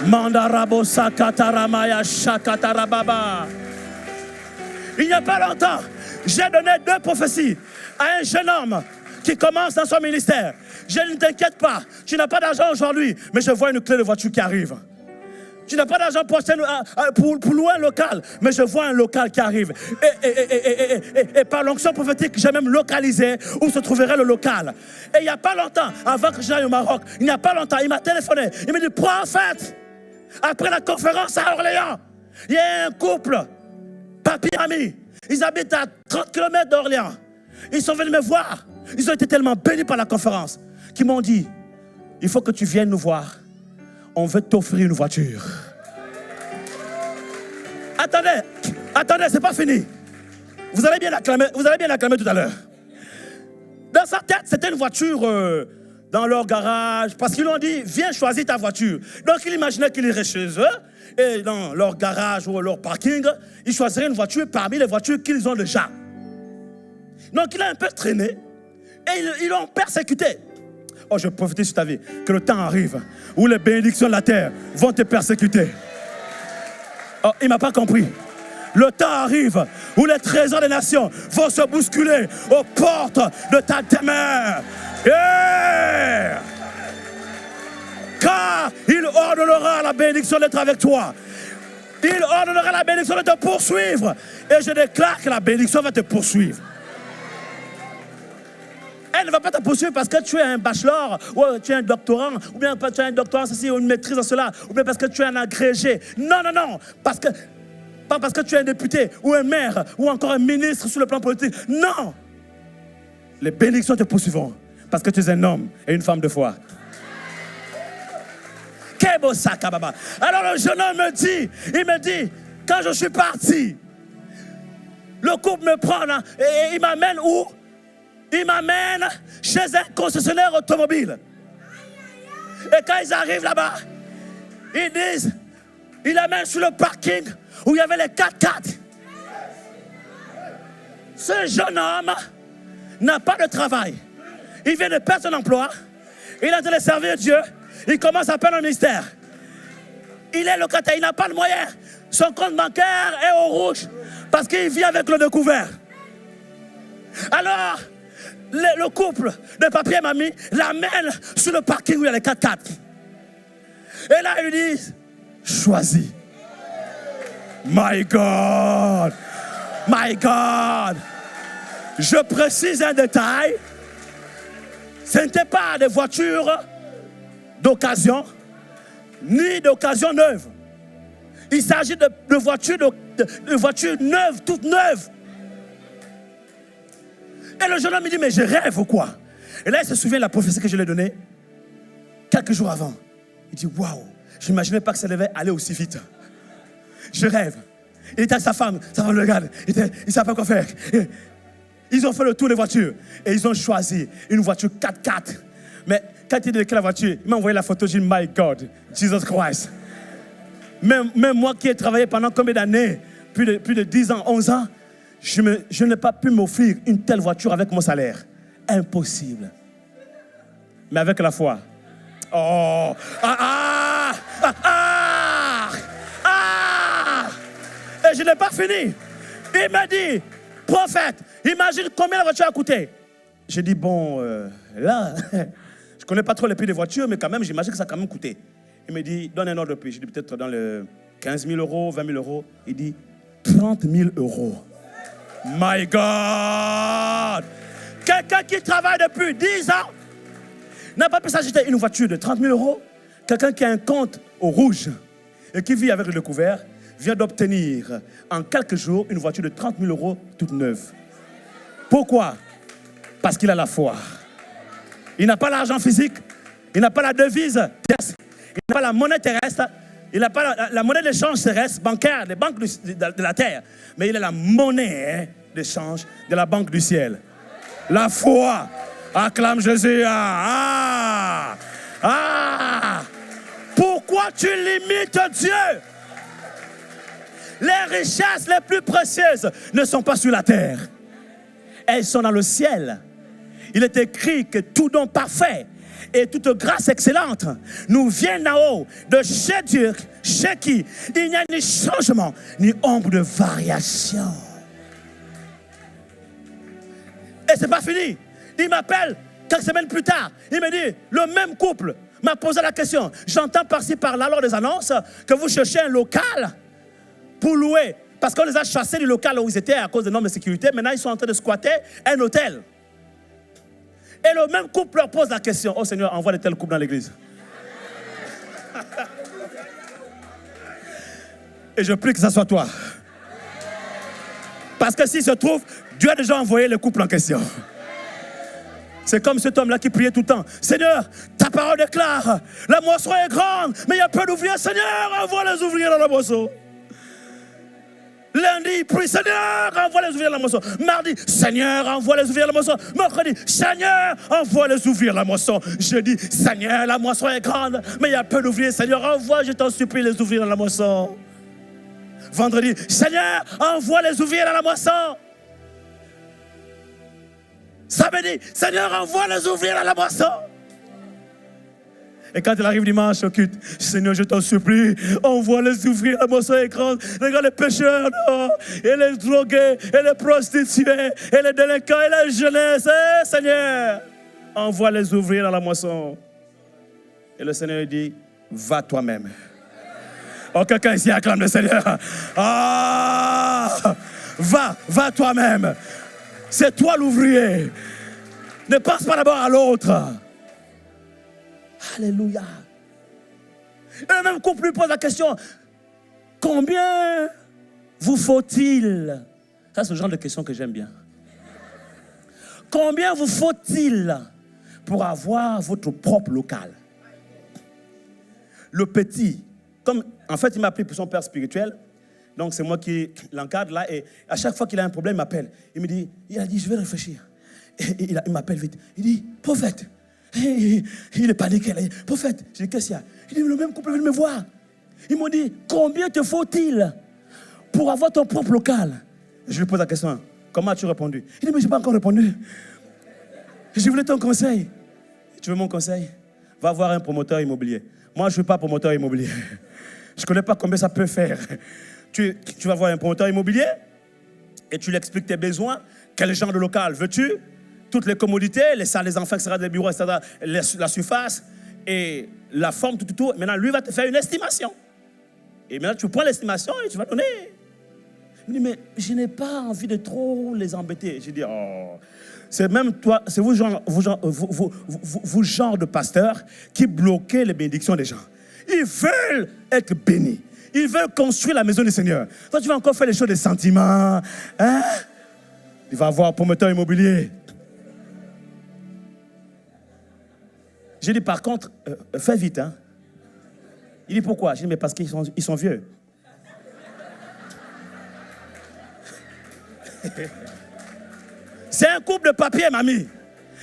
Mandarabo sakataramaya shakatarababa. Il n'y a pas longtemps, j'ai donné 2 prophéties à un jeune homme qui commence dans son ministère. Je ne t'inquiète pas, tu n'as pas d'argent aujourd'hui, mais je vois une clé de voiture qui arrive. Tu n'as pas d'argent pour louer un local, mais je vois un local qui arrive. Et par l'onction prophétique, j'ai même localisé où se trouverait le local. Et il n'y a pas longtemps, avant que j'aille au Maroc, il n'y a pas longtemps, il m'a téléphoné. Il m'a dit, prophète, après la conférence à Orléans, il y a un couple, papi et ami, ils habitent à 30 km d'Orléans. Ils sont venus me voir. Ils ont été tellement bénis par la conférence qu'ils m'ont dit, il faut que tu viennes nous voir. On veut t'offrir une voiture. Attendez, c'est pas fini. Vous allez bien l'acclamer tout à l'heure. Dans sa tête, c'était une voiture dans leur garage. Parce qu'ils lui ont dit, viens choisir ta voiture. Donc il imaginait qu'il irait chez eux. Et dans leur garage ou leur parking, ils choisiraient une voiture parmi les voitures qu'ils ont déjà. Donc il a un peu traîné. Et ils l'ont persécuté. Oh, je profite sur ta vie, que le temps arrive où les bénédictions de la terre vont te persécuter. Oh, il ne m'a pas compris. Le temps arrive où les trésors des nations vont se bousculer aux portes de ta demeure. Yeah! Car il ordonnera la bénédiction d'être avec toi. Il ordonnera la bénédiction de te poursuivre. Et je déclare que la bénédiction va te poursuivre. Elle ne va pas te poursuivre parce que tu es un bachelor, ou tu es un doctorant, ou bien tu as un doctorat en ceci, ou une maîtrise en cela, ou bien parce que tu es un agrégé. Non, non, non. Pas parce que tu es un député, ou un maire, ou encore un ministre sur le plan politique. Non. Les bénédictions te poursuivront parce que tu es un homme et une femme de foi. Alors le jeune homme il me dit, quand je suis parti, le couple me prend là, et il m'amène où? Il m'amène chez un concessionnaire automobile. Et quand ils arrivent là-bas, ils disent, il l'amène sur le parking où il y avait les 4x4. Ce jeune homme n'a pas de travail. Il vient de perdre son emploi. Il est en train de servir Dieu. Il commence à peine au ministère. Il est locataire, il n'a pas de moyens. Son compte bancaire est au rouge parce qu'il vit avec le découvert. Alors, le couple de papier et mamie l'amène sur le parking où il y a les 4x4. Et là, ils disent, choisis. My God. My God. Je précise un détail. Ce n'était pas des voitures d'occasion, ni d'occasion neuve. Il s'agit de voitures, de voitures neuves, toutes neuves. Et le jeune homme me dit, mais je rêve ou quoi? Et là, il se souvient de la prophétie que je lui ai donnée quelques jours avant. Il dit, waouh, je n'imaginais pas que ça devait aller aussi vite. Je rêve. Il était avec sa femme le regarde. Il ne savait pas quoi faire. Et ils ont fait le tour des voitures et ils ont choisi une voiture 4x4. Mais quand il dit quelle voiture, il m'a envoyé la photo, j'ai dit, my God, Jesus Christ. Même moi qui ai travaillé pendant combien d'années, plus de 10 ans, 11 ans, je n'ai pas pu m'offrir une telle voiture avec mon salaire. Impossible. Mais avec la foi. Oh! Et je n'ai pas fini. Il m'a dit, prophète, imagine combien la voiture a coûté. J'ai dit, bon, là, je ne connais pas trop les prix des voitures, mais quand même, j'imagine que ça a quand même coûté. Il me dit, donne un ordre de prix. J'ai dit, peut-être dans les 15 000 euros, 20 000 euros. Il dit, 30 000 euros. My God! Quelqu'un qui travaille depuis 10 ans n'a pas pu s'acheter une voiture de 30 000 euros. Quelqu'un qui a un compte au rouge et qui vit avec le découvert vient d'obtenir en quelques jours une voiture de 30 000 euros toute neuve. Pourquoi? Parce qu'il a la foi. Il n'a pas l'argent physique, il n'a pas la devise terrestre, il n'a pas la monnaie terrestre, il n'a pas la monnaie d'échange terrestre, bancaire, des banques de la terre, mais il a la monnaie d'échange de la banque du ciel. La foi. Acclame Jésus. Pourquoi tu limites Dieu? Les richesses les plus précieuses ne sont pas sur la terre. Elles sont dans le ciel. Il est écrit que tout don parfait et toute grâce excellente nous vient d'en haut, de chez Dieu, chez qui il n'y a ni changement, ni ombre de variation. Et c'est pas fini. Il m'appelle quelques semaines plus tard. Il me dit, le même couple m'a posé la question. J'entends par-ci par-là lors des annonces que vous cherchez un local pour louer. Parce qu'on les a chassés du local où ils étaient à cause des normes de sécurité. Maintenant, ils sont en train de squatter un hôtel. Et le même couple leur pose la question. Oh Seigneur, envoie de tels couples dans l'église. Et je prie que ça soit toi. Parce que s'il se trouve, Dieu a déjà envoyé le couple en question. C'est comme cet homme-là qui priait tout le temps. Seigneur, ta parole déclare, la moisson est grande, mais il y a peu d'ouvriers. Seigneur, envoie les ouvriers dans la moisson. Lundi, il prie, Seigneur, envoie les ouvriers dans la moisson. Mardi, Seigneur, envoie les ouvriers dans la moisson. Mercredi, Seigneur, envoie les ouvriers dans la moisson. Jeudi, Seigneur, la moisson est grande, mais il y a peu d'ouvriers. Seigneur, envoie, je t'en supplie, les ouvriers dans la moisson. Vendredi, Seigneur, envoie les ouvriers dans la moisson. Samedi, Seigneur, envoie les ouvriers dans la moisson. Et quand il arrive dimanche au culte, Seigneur, je t'en supplie, envoie les ouvriers, la moisson est grande. Regarde les pécheurs, non, et les drogués, et les prostituées, et les délinquants, et la jeunesse. Seigneur, envoie les ouvriers dans la moisson. Et le Seigneur dit, va toi-même. Oh, quelqu'un ici acclame le Seigneur. Ah, va toi-même. C'est toi l'ouvrier. Ne pense pas d'abord à l'autre. Alléluia. Et le même couple lui pose la question, combien vous faut-il? Ça, c'est le genre de question que j'aime bien. Combien vous faut-il pour avoir votre propre local? Le petit, comme en fait il m'a appelé pour son père spirituel, donc c'est moi qui l'encadre là, et à chaque fois qu'il a un problème, il m'appelle. Il a dit, je vais réfléchir. Et il m'appelle vite. Il dit, prophète. Il est paniqué. Il dit, prophète. Je dis, qu'est-ce qu'il y a? Il dit, le même couple vient me voir. Ils m'ont dit, combien te faut-il pour avoir ton propre local? Je lui pose la question, comment as-tu répondu? Il dit, mais je n'ai pas encore répondu. Je voulais ton conseil. Tu veux mon conseil? Va voir un promoteur immobilier. Moi, je ne suis pas promoteur immobilier. Je ne connais pas combien ça peut faire. Tu vas voir un promoteur immobilier et tu lui expliques tes besoins. Quel genre de local veux-tu? Toutes les commodités, les salles des enfants, etc., des bureaux, etc., la surface et la forme, tout. Maintenant, lui va te faire une estimation. Et maintenant, tu prends l'estimation et tu vas donner. Il me dit, mais je n'ai pas envie de trop les embêter. J'ai dit, oh, c'est même toi, c'est vous genre de pasteurs qui bloquez les bénédictions des gens. Ils veulent être bénis. Ils veulent construire la maison du Seigneur. Toi, tu vas encore faire les choses des sentiments. Hein? Il va avoir un promoteur immobilier. J'ai dit, par contre, fais vite. Hein? Il dit, pourquoi? J'ai dit, mais parce qu'ils sont vieux. C'est un couple de papier, mamie.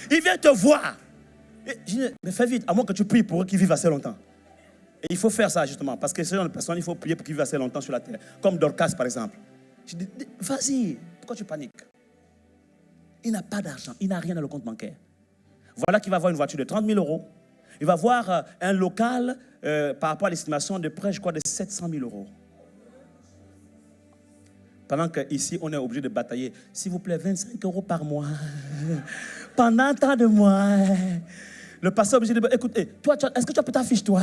Il vient te voir. Je dis, mais fais vite, à moins que tu pries pour eux qui vivent assez longtemps. Et il faut faire ça, justement, parce que ce genre de personnes, il faut prier pour qu'ils vivent assez longtemps sur la terre. Comme Dorcas, par exemple. Je dis, vas-y, pourquoi tu paniques? Il n'a pas d'argent, il n'a rien dans le compte bancaire. Voilà qu'il va avoir une voiture de 30 000 euros. Il va avoir un local, par rapport à l'estimation de près, je crois, de 700 000 euros. Pendant qu'ici, on est obligé de batailler. S'il vous plaît, 25 euros par mois. Pendant tant de mois. Le pasteur est obligé de dire, écoute, toi, est-ce que tu as ta fiche, toi?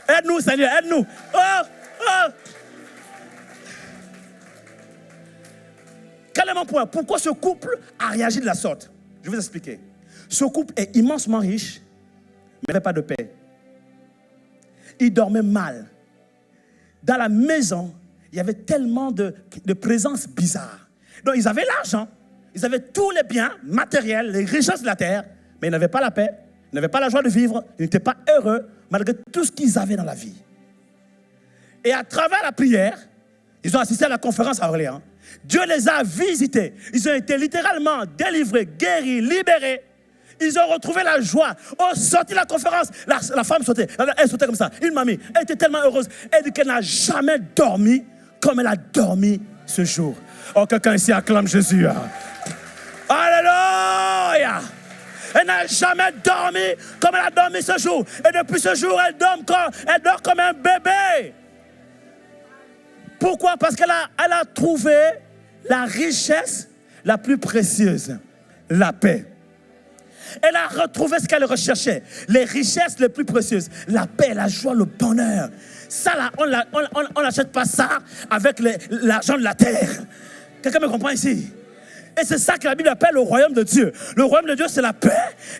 Aide-nous, Seigneur, aide-nous. Oh. Quel est mon point? Pourquoi ce couple a réagi de la sorte? Je vais vous expliquer. Ce couple est immensement riche, mais n'avait pas de paix. Il dormait mal. Dans la maison, il y avait tellement de présences bizarres. Donc, ils avaient l'argent, ils avaient tous les biens matériels, les richesses de la terre, mais ils n'avaient pas la paix, ils n'avaient pas la joie de vivre, ils n'étaient pas heureux, malgré tout ce qu'ils avaient dans la vie. Et à travers la prière, ils ont assisté à la conférence à Orléans. Dieu les a visités. Ils ont été littéralement délivrés, guéris, libérés. Ils ont retrouvé la joie. Au sorti de la conférence, la femme sautait. Elle sautait comme ça. Une mamie, elle était tellement heureuse. Elle dit qu'elle n'a jamais dormi comme elle a dormi ce jour. Oh, quelqu'un ici acclame Jésus. Alléluia! Elle n'a jamais dormi comme elle a dormi ce jour. Et depuis ce jour, elle dort comme un bébé. Pourquoi? Parce qu'elle a trouvé la richesse la plus précieuse, la paix. Elle a retrouvé ce qu'elle recherchait, les richesses les plus précieuses, la paix, la joie, le bonheur. Ça, là, on n'achète pas ça avec l'argent de la terre. Quelqu'un me comprend ici? Et c'est ça que la Bible appelle le royaume de Dieu. Le royaume de Dieu, c'est la paix,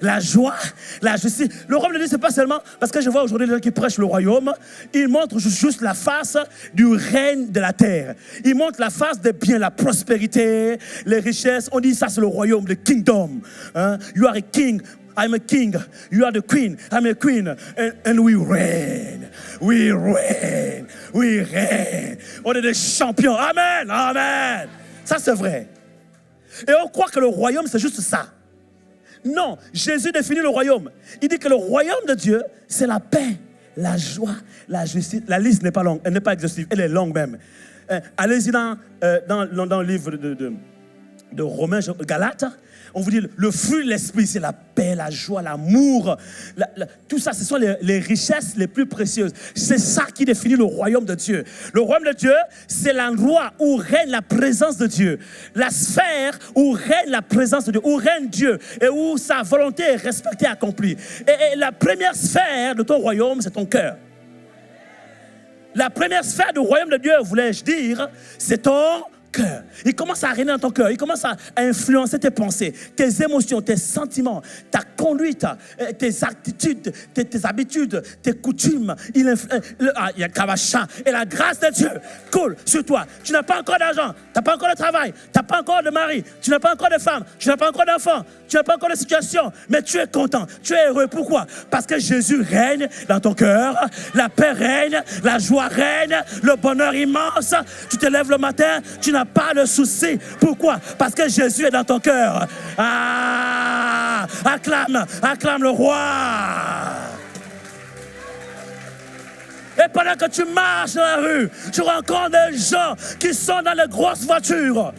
la joie, la justice. Le royaume de Dieu, c'est pas seulement... Parce que je vois aujourd'hui les gens qui prêchent le royaume, ils montrent juste la face du règne de la terre. Ils montrent la face des biens, la prospérité, les richesses. On dit ça, c'est le royaume, le kingdom. Hein? You are a king. I'm a king. You are the queen. I'm a queen. And we reign. We reign. We reign. On est des champions. Amen. Amen. Ça, c'est vrai. Et on croit que le royaume, c'est juste ça. Non, Jésus définit le royaume. Il dit que le royaume de Dieu, c'est la paix, la joie, la justice. La liste n'est pas longue, elle n'est pas exhaustive, elle est longue même. Allez-y dans le livre de Romains, Galates, on vous dit le fruit de l'esprit, c'est la paix, la joie, l'amour. Tout ça, ce sont les richesses les plus précieuses. C'est ça qui définit le royaume de Dieu. Le royaume de Dieu, c'est l'endroit où règne la présence de Dieu. La sphère où règne la présence de Dieu, où règne Dieu et où sa volonté est respectée et accomplie. Et la première sphère de ton royaume, c'est ton cœur. La première sphère du royaume de Dieu, voulais-je dire, c'est ton cœur. Il commence à régner dans ton cœur. Il commence à influencer tes pensées, tes émotions, tes sentiments, ta conduite, tes attitudes, tes habitudes, tes coutumes. Il y a Kavacha. Et la grâce de Dieu coule sur toi. Tu n'as pas encore d'argent, tu n'as pas encore de travail, tu n'as pas encore de mari, tu n'as pas encore de femme, tu n'as pas encore d'enfant, tu n'as pas encore de situation, mais tu es content, tu es heureux. Pourquoi? Parce que Jésus règne dans ton cœur, la paix règne, la joie règne, le bonheur immense. Tu te lèves le matin, tu n'as pas de souci. Pourquoi? Parce que Jésus est dans ton cœur. Ah, acclame le roi. Et pendant que tu marches dans la rue, tu rencontres des gens qui sont dans les grosses voitures,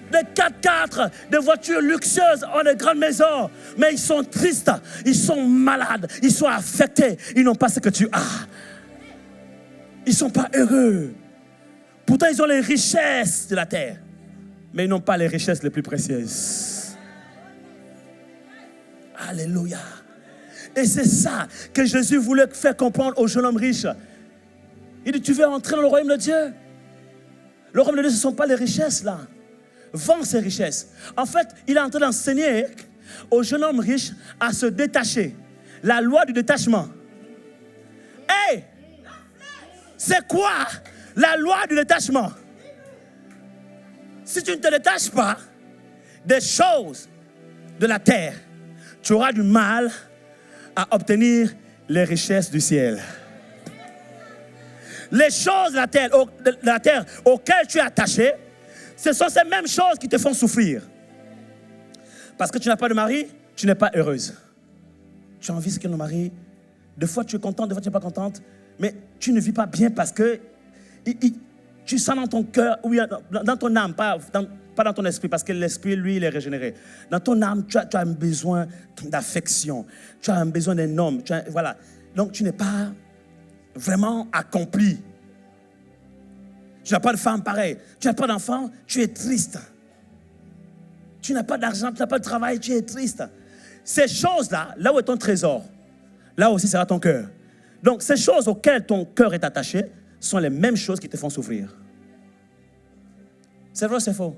des 4x4, des voitures luxueuses, ont des grandes maisons, mais ils sont tristes, ils sont malades, ils sont affectés, ils n'ont pas ce que tu as. Ils ne sont pas heureux. Pourtant, ils ont les richesses de la terre, mais ils n'ont pas les richesses les plus précieuses. Alléluia. Et c'est ça que Jésus voulait faire comprendre au jeune homme riche. Il dit, tu veux entrer dans le royaume de Dieu? Le royaume de Dieu, ce ne sont pas les richesses là. Vends ces richesses. En fait, il est en train d'enseigner au jeune homme riche à se détacher. La loi du détachement. Hey! C'est quoi la loi du détachement? Si tu ne te détaches pas des choses de la terre, tu auras du mal à obtenir les richesses du ciel. Les choses de la terre auxquelles tu es attaché, ce sont ces mêmes choses qui te font souffrir. Parce que tu n'as pas de mari, tu n'es pas heureuse. Tu as envie de le mari. Des fois tu es contente, des fois tu n'es pas contente. Mais tu ne vis pas bien parce que tu sens dans ton cœur, oui, dans ton âme, pas dans ton esprit, parce que l'esprit, lui, il est régénéré. Dans ton âme, tu as un besoin d'affection. Tu as un besoin d'un homme. Voilà. Donc tu n'es pas vraiment accompli. Tu n'as pas de femme pareille. Tu n'as pas d'enfant, tu es triste. Tu n'as pas d'argent, tu n'as pas de travail, tu es triste. Ces choses-là, là où est ton trésor, là aussi sera ton cœur. Donc, ces choses auxquelles ton cœur est attaché sont les mêmes choses qui te font souffrir. C'est vrai ou c'est faux?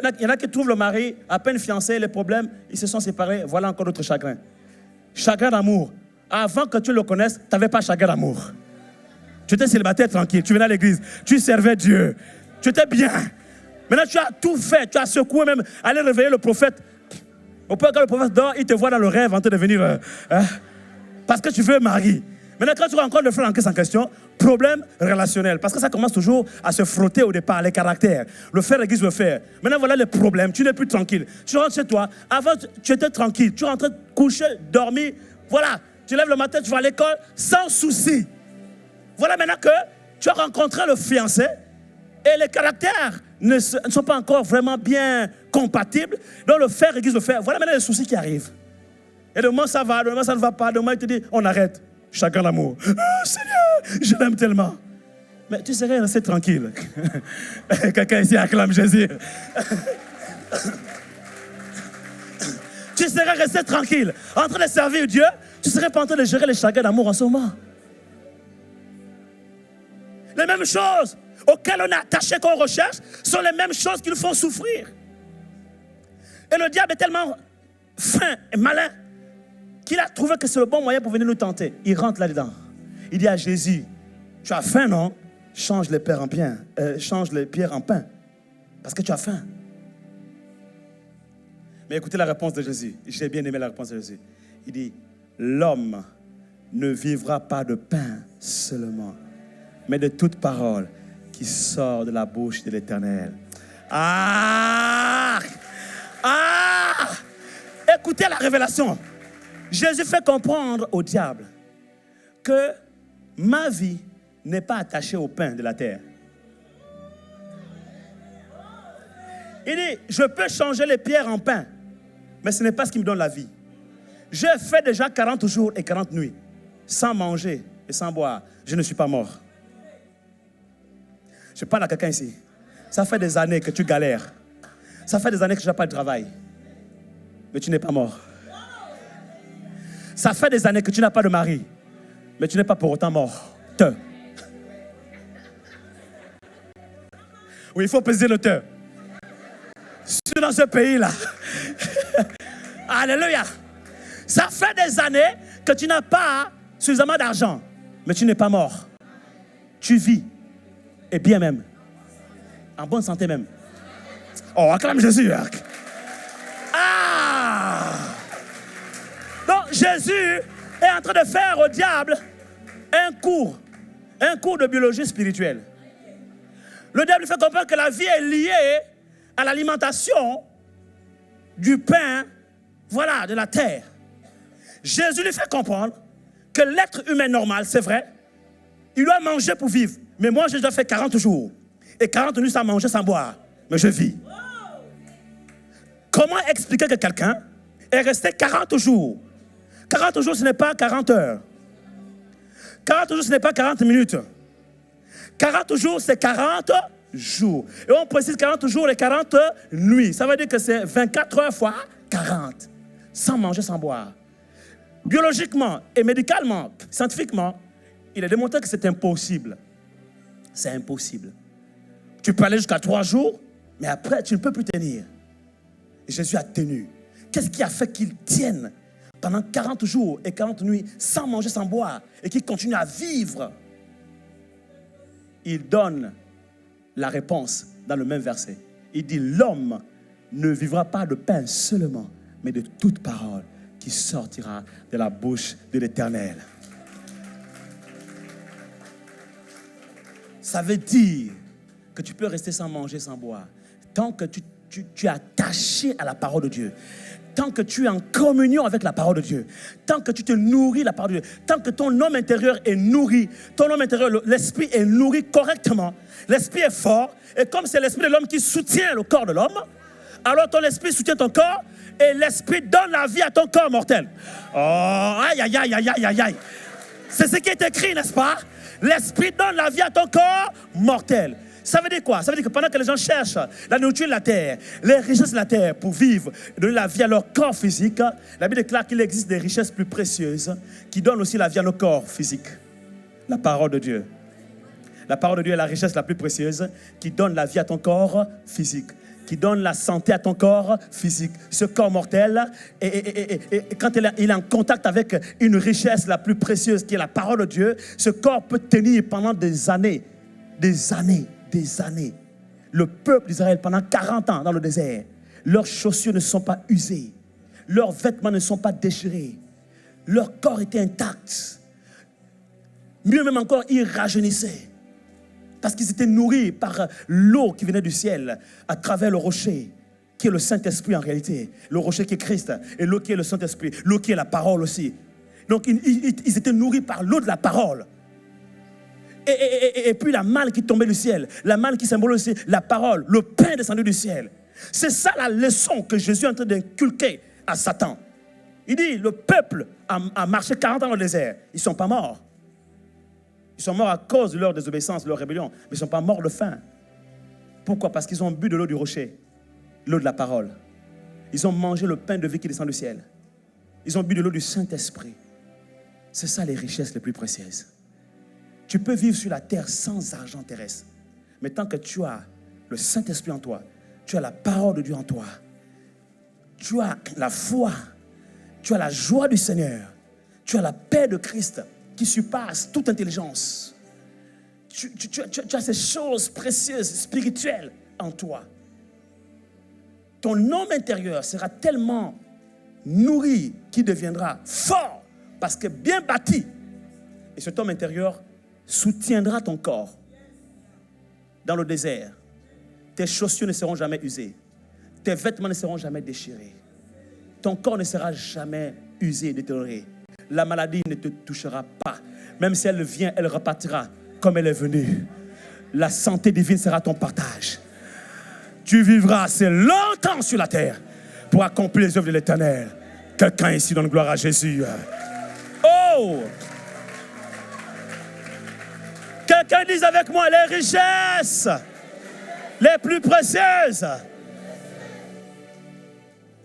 Il y en a qui trouvent le mari, à peine fiancé, les problèmes, ils se sont séparés, voilà encore d'autres chagrins. Chagrin d'amour. Avant que tu le connaisses, tu n'avais pas chagrin d'amour. Tu étais célibataire tranquille, tu venais à l'église, tu servais Dieu, tu étais bien. Maintenant, tu as tout fait, tu as secoué même, aller réveiller le prophète. Au point quand le prophète dort, il te voit dans le rêve en train de venir... parce que tu veux marier. Maintenant, quand tu rencontres le frère en question, problème relationnel. Parce que ça commence toujours à se frotter au départ, les caractères. Le faire, l'église le faire. Maintenant, voilà le problème. Tu n'es plus tranquille. Tu rentres chez toi. Avant, tu étais tranquille. Tu rentrais coucher, dormir. Voilà. Tu lèves le matin, tu vas à l'école sans souci. Voilà maintenant que tu as rencontré le fiancé et les caractères ne sont pas encore vraiment bien compatibles. Donc, le faire, l'église le faire. Voilà maintenant les soucis qui arrivent. Et demain ça va, demain ça ne va pas, demain il te dit on arrête. Chacun l'amour. Oh, Seigneur, je l'aime tellement. Mais tu serais resté tranquille. Quelqu'un ici acclame Jésus. Tu serais resté tranquille, en train de servir Dieu. Tu ne serais pas en train de gérer les chagrins d'amour en ce moment. Les mêmes choses auxquelles on est attaché, qu'on recherche, sont les mêmes choses qui nous font souffrir. Et le diable est tellement fin et malin qu'il a trouvé que c'est le bon moyen pour venir nous tenter. Il rentre là-dedans. Il dit à Jésus, tu as faim, non? Change les pierres en pain. Change les pierres en pain. Parce que tu as faim. Mais écoutez la réponse de Jésus. J'ai bien aimé la réponse de Jésus. Il dit, l'homme ne vivra pas de pain seulement, mais de toute parole qui sort de la bouche de l'Éternel. Ah! Ah! Écoutez la révélation. Jésus fait comprendre au diable que ma vie n'est pas attachée au pain de la terre. Il dit, je peux changer les pierres en pain, mais ce n'est pas ce qui me donne la vie. J'ai fait déjà 40 jours et 40 nuits, sans manger et sans boire. Je ne suis pas mort. Je parle à quelqu'un ici. Ça fait des années que tu galères. Ça fait des années que tu n'as pas de travail. Mais tu n'es pas mort. Ça fait des années que tu n'as pas de mari. Mais tu n'es pas pour autant mort. Oui, il faut peser le te. Je suis dans ce pays-là. Alléluia. Ça fait des années que tu n'as pas suffisamment d'argent. Mais tu n'es pas mort. Tu vis. Et bien même. En bonne santé même. Oh, acclame Jésus. Ah! Donc Jésus est en train de faire au diable un cours de biologie spirituelle. Le diable lui fait comprendre que la vie est liée à l'alimentation du pain, voilà, de la terre. Jésus lui fait comprendre que l'être humain normal, c'est vrai, il doit manger pour vivre. Mais moi, je dois faire 40 jours. Et 40 nuits sans manger, sans boire. Mais je vis. Comment expliquer que quelqu'un est resté 40 jours? 40 jours, ce n'est pas 40 heures. 40 jours, ce n'est pas 40 minutes. 40 jours, c'est 40 jours. Et on précise 40 jours et 40 nuits. Ça veut dire que c'est 24 heures fois 40. Sans manger, sans boire. Biologiquement et médicalement, scientifiquement, il est démontré que c'est impossible. C'est impossible. Tu peux aller jusqu'à 3 jours, mais après, tu ne peux plus tenir. Et Jésus a tenu. Qu'est-ce qui a fait qu'il tienne pendant 40 jours et 40 nuits sans manger, sans boire et qu'il continue à vivre? Il donne la réponse dans le même verset. Il dit, l'homme ne vivra pas de pain seulement, mais de toute parole qui sortira de la bouche de l'Éternel. Ça veut dire que tu peux rester sans manger, sans boire. Tant que tu es attaché à la parole de Dieu. Tant que tu es en communion avec la parole de Dieu. Tant que tu te nourris de la parole de Dieu. Tant que ton homme intérieur est nourri. Ton homme intérieur, l'esprit est nourri correctement. L'esprit est fort. Et comme c'est l'esprit de l'homme qui soutient le corps de l'homme, alors ton esprit soutient ton corps et l'esprit donne la vie à ton corps mortel. Oh, aïe, aïe, aïe, aïe, aïe, aïe. C'est ce qui est écrit, n'est-ce pas? L'esprit donne la vie à ton corps mortel. Ça veut dire quoi? Ça veut dire que pendant que les gens cherchent la nourriture de la terre, les richesses de la terre pour vivre, donner la vie à leur corps physique, la Bible déclare qu'il existe des richesses plus précieuses qui donnent aussi la vie à nos corps physiques. La parole de Dieu. La parole de Dieu est la richesse la plus précieuse qui donne la vie à ton corps physique, qui donne la santé à ton corps physique. Ce corps mortel, et quand il est en contact avec une richesse la plus précieuse qui est la parole de Dieu, ce corps peut tenir pendant des années. Des années. Le peuple d'Israël, pendant 40 ans dans le désert, leurs chaussures ne sont pas usées, leurs vêtements ne sont pas déchirés, leur corps était intact. Mieux même encore, ils rajeunissaient parce qu'ils étaient nourris par l'eau qui venait du ciel à travers le rocher qui est le Saint-Esprit en réalité, le rocher qui est Christ et l'eau qui est le Saint-Esprit, l'eau qui est la parole aussi. Donc ils étaient nourris par l'eau de la parole. Et puis la manne qui tombait du ciel, la manne qui symbolise aussi la parole, le pain descendu du ciel. C'est ça la leçon que Jésus est en train d'inculquer à Satan. Il dit, le peuple a marché 40 ans dans le désert. Ils ne sont pas morts. Ils sont morts à cause de leur désobéissance, de leur rébellion. Mais ils ne sont pas morts de faim. Pourquoi? Parce qu'ils ont bu de l'eau du rocher, l'eau de la parole. Ils ont mangé le pain de vie qui descend du ciel. Ils ont bu de l'eau du Saint-Esprit. C'est ça les richesses les plus précieuses. Tu peux vivre sur la terre sans argent terrestre. Mais tant que tu as le Saint-Esprit en toi, tu as la parole de Dieu en toi, tu as la foi, tu as la joie du Seigneur, tu as la paix de Christ qui surpasse toute intelligence. Tu as ces choses précieuses, spirituelles en toi. Ton homme intérieur sera tellement nourri qu'il deviendra fort parce que bien bâti. Et cet homme intérieur soutiendra ton corps dans le désert. Tes chaussures ne seront jamais usées. Tes vêtements ne seront jamais déchirés. Ton corps ne sera jamais usé et détérioré. La maladie ne te touchera pas. Même si elle vient, elle repartira comme elle est venue. La santé divine sera ton partage. Tu vivras assez longtemps sur la terre pour accomplir les œuvres de l'Éternel. Quelqu'un ici donne gloire à Jésus. Oh! Quelqu'un dise avec moi, les richesses les plus précieuses.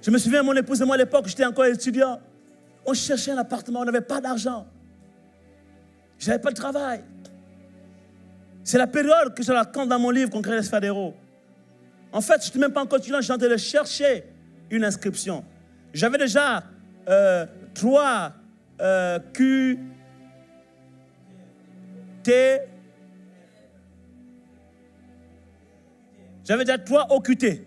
Je me souviens, mon épouse et moi, à l'époque, j'étais encore étudiant. On cherchait un appartement, on n'avait pas d'argent. Je n'avais pas de travail. C'est la période que je raconte dans mon livre, Concret les Fadero. En fait, je n'étais même pas encore étudiant, j'étais en train de chercher une inscription. J'avais déjà 3 QT. J'avais déjà 3 OQT.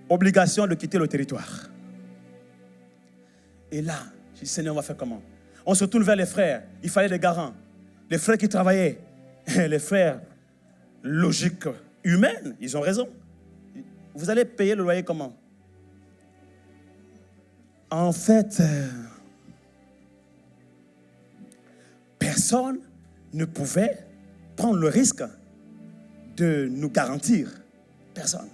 Obligation de quitter le territoire. Et là, je dis, Seigneur, on va faire comment? On se tourne vers les frères. Il fallait des garants. Les frères qui travaillaient. Les frères, logique humaine, ils ont raison. Vous allez payer le loyer comment? En fait, personne ne pouvait prendre le risque de nous garantir. Personne.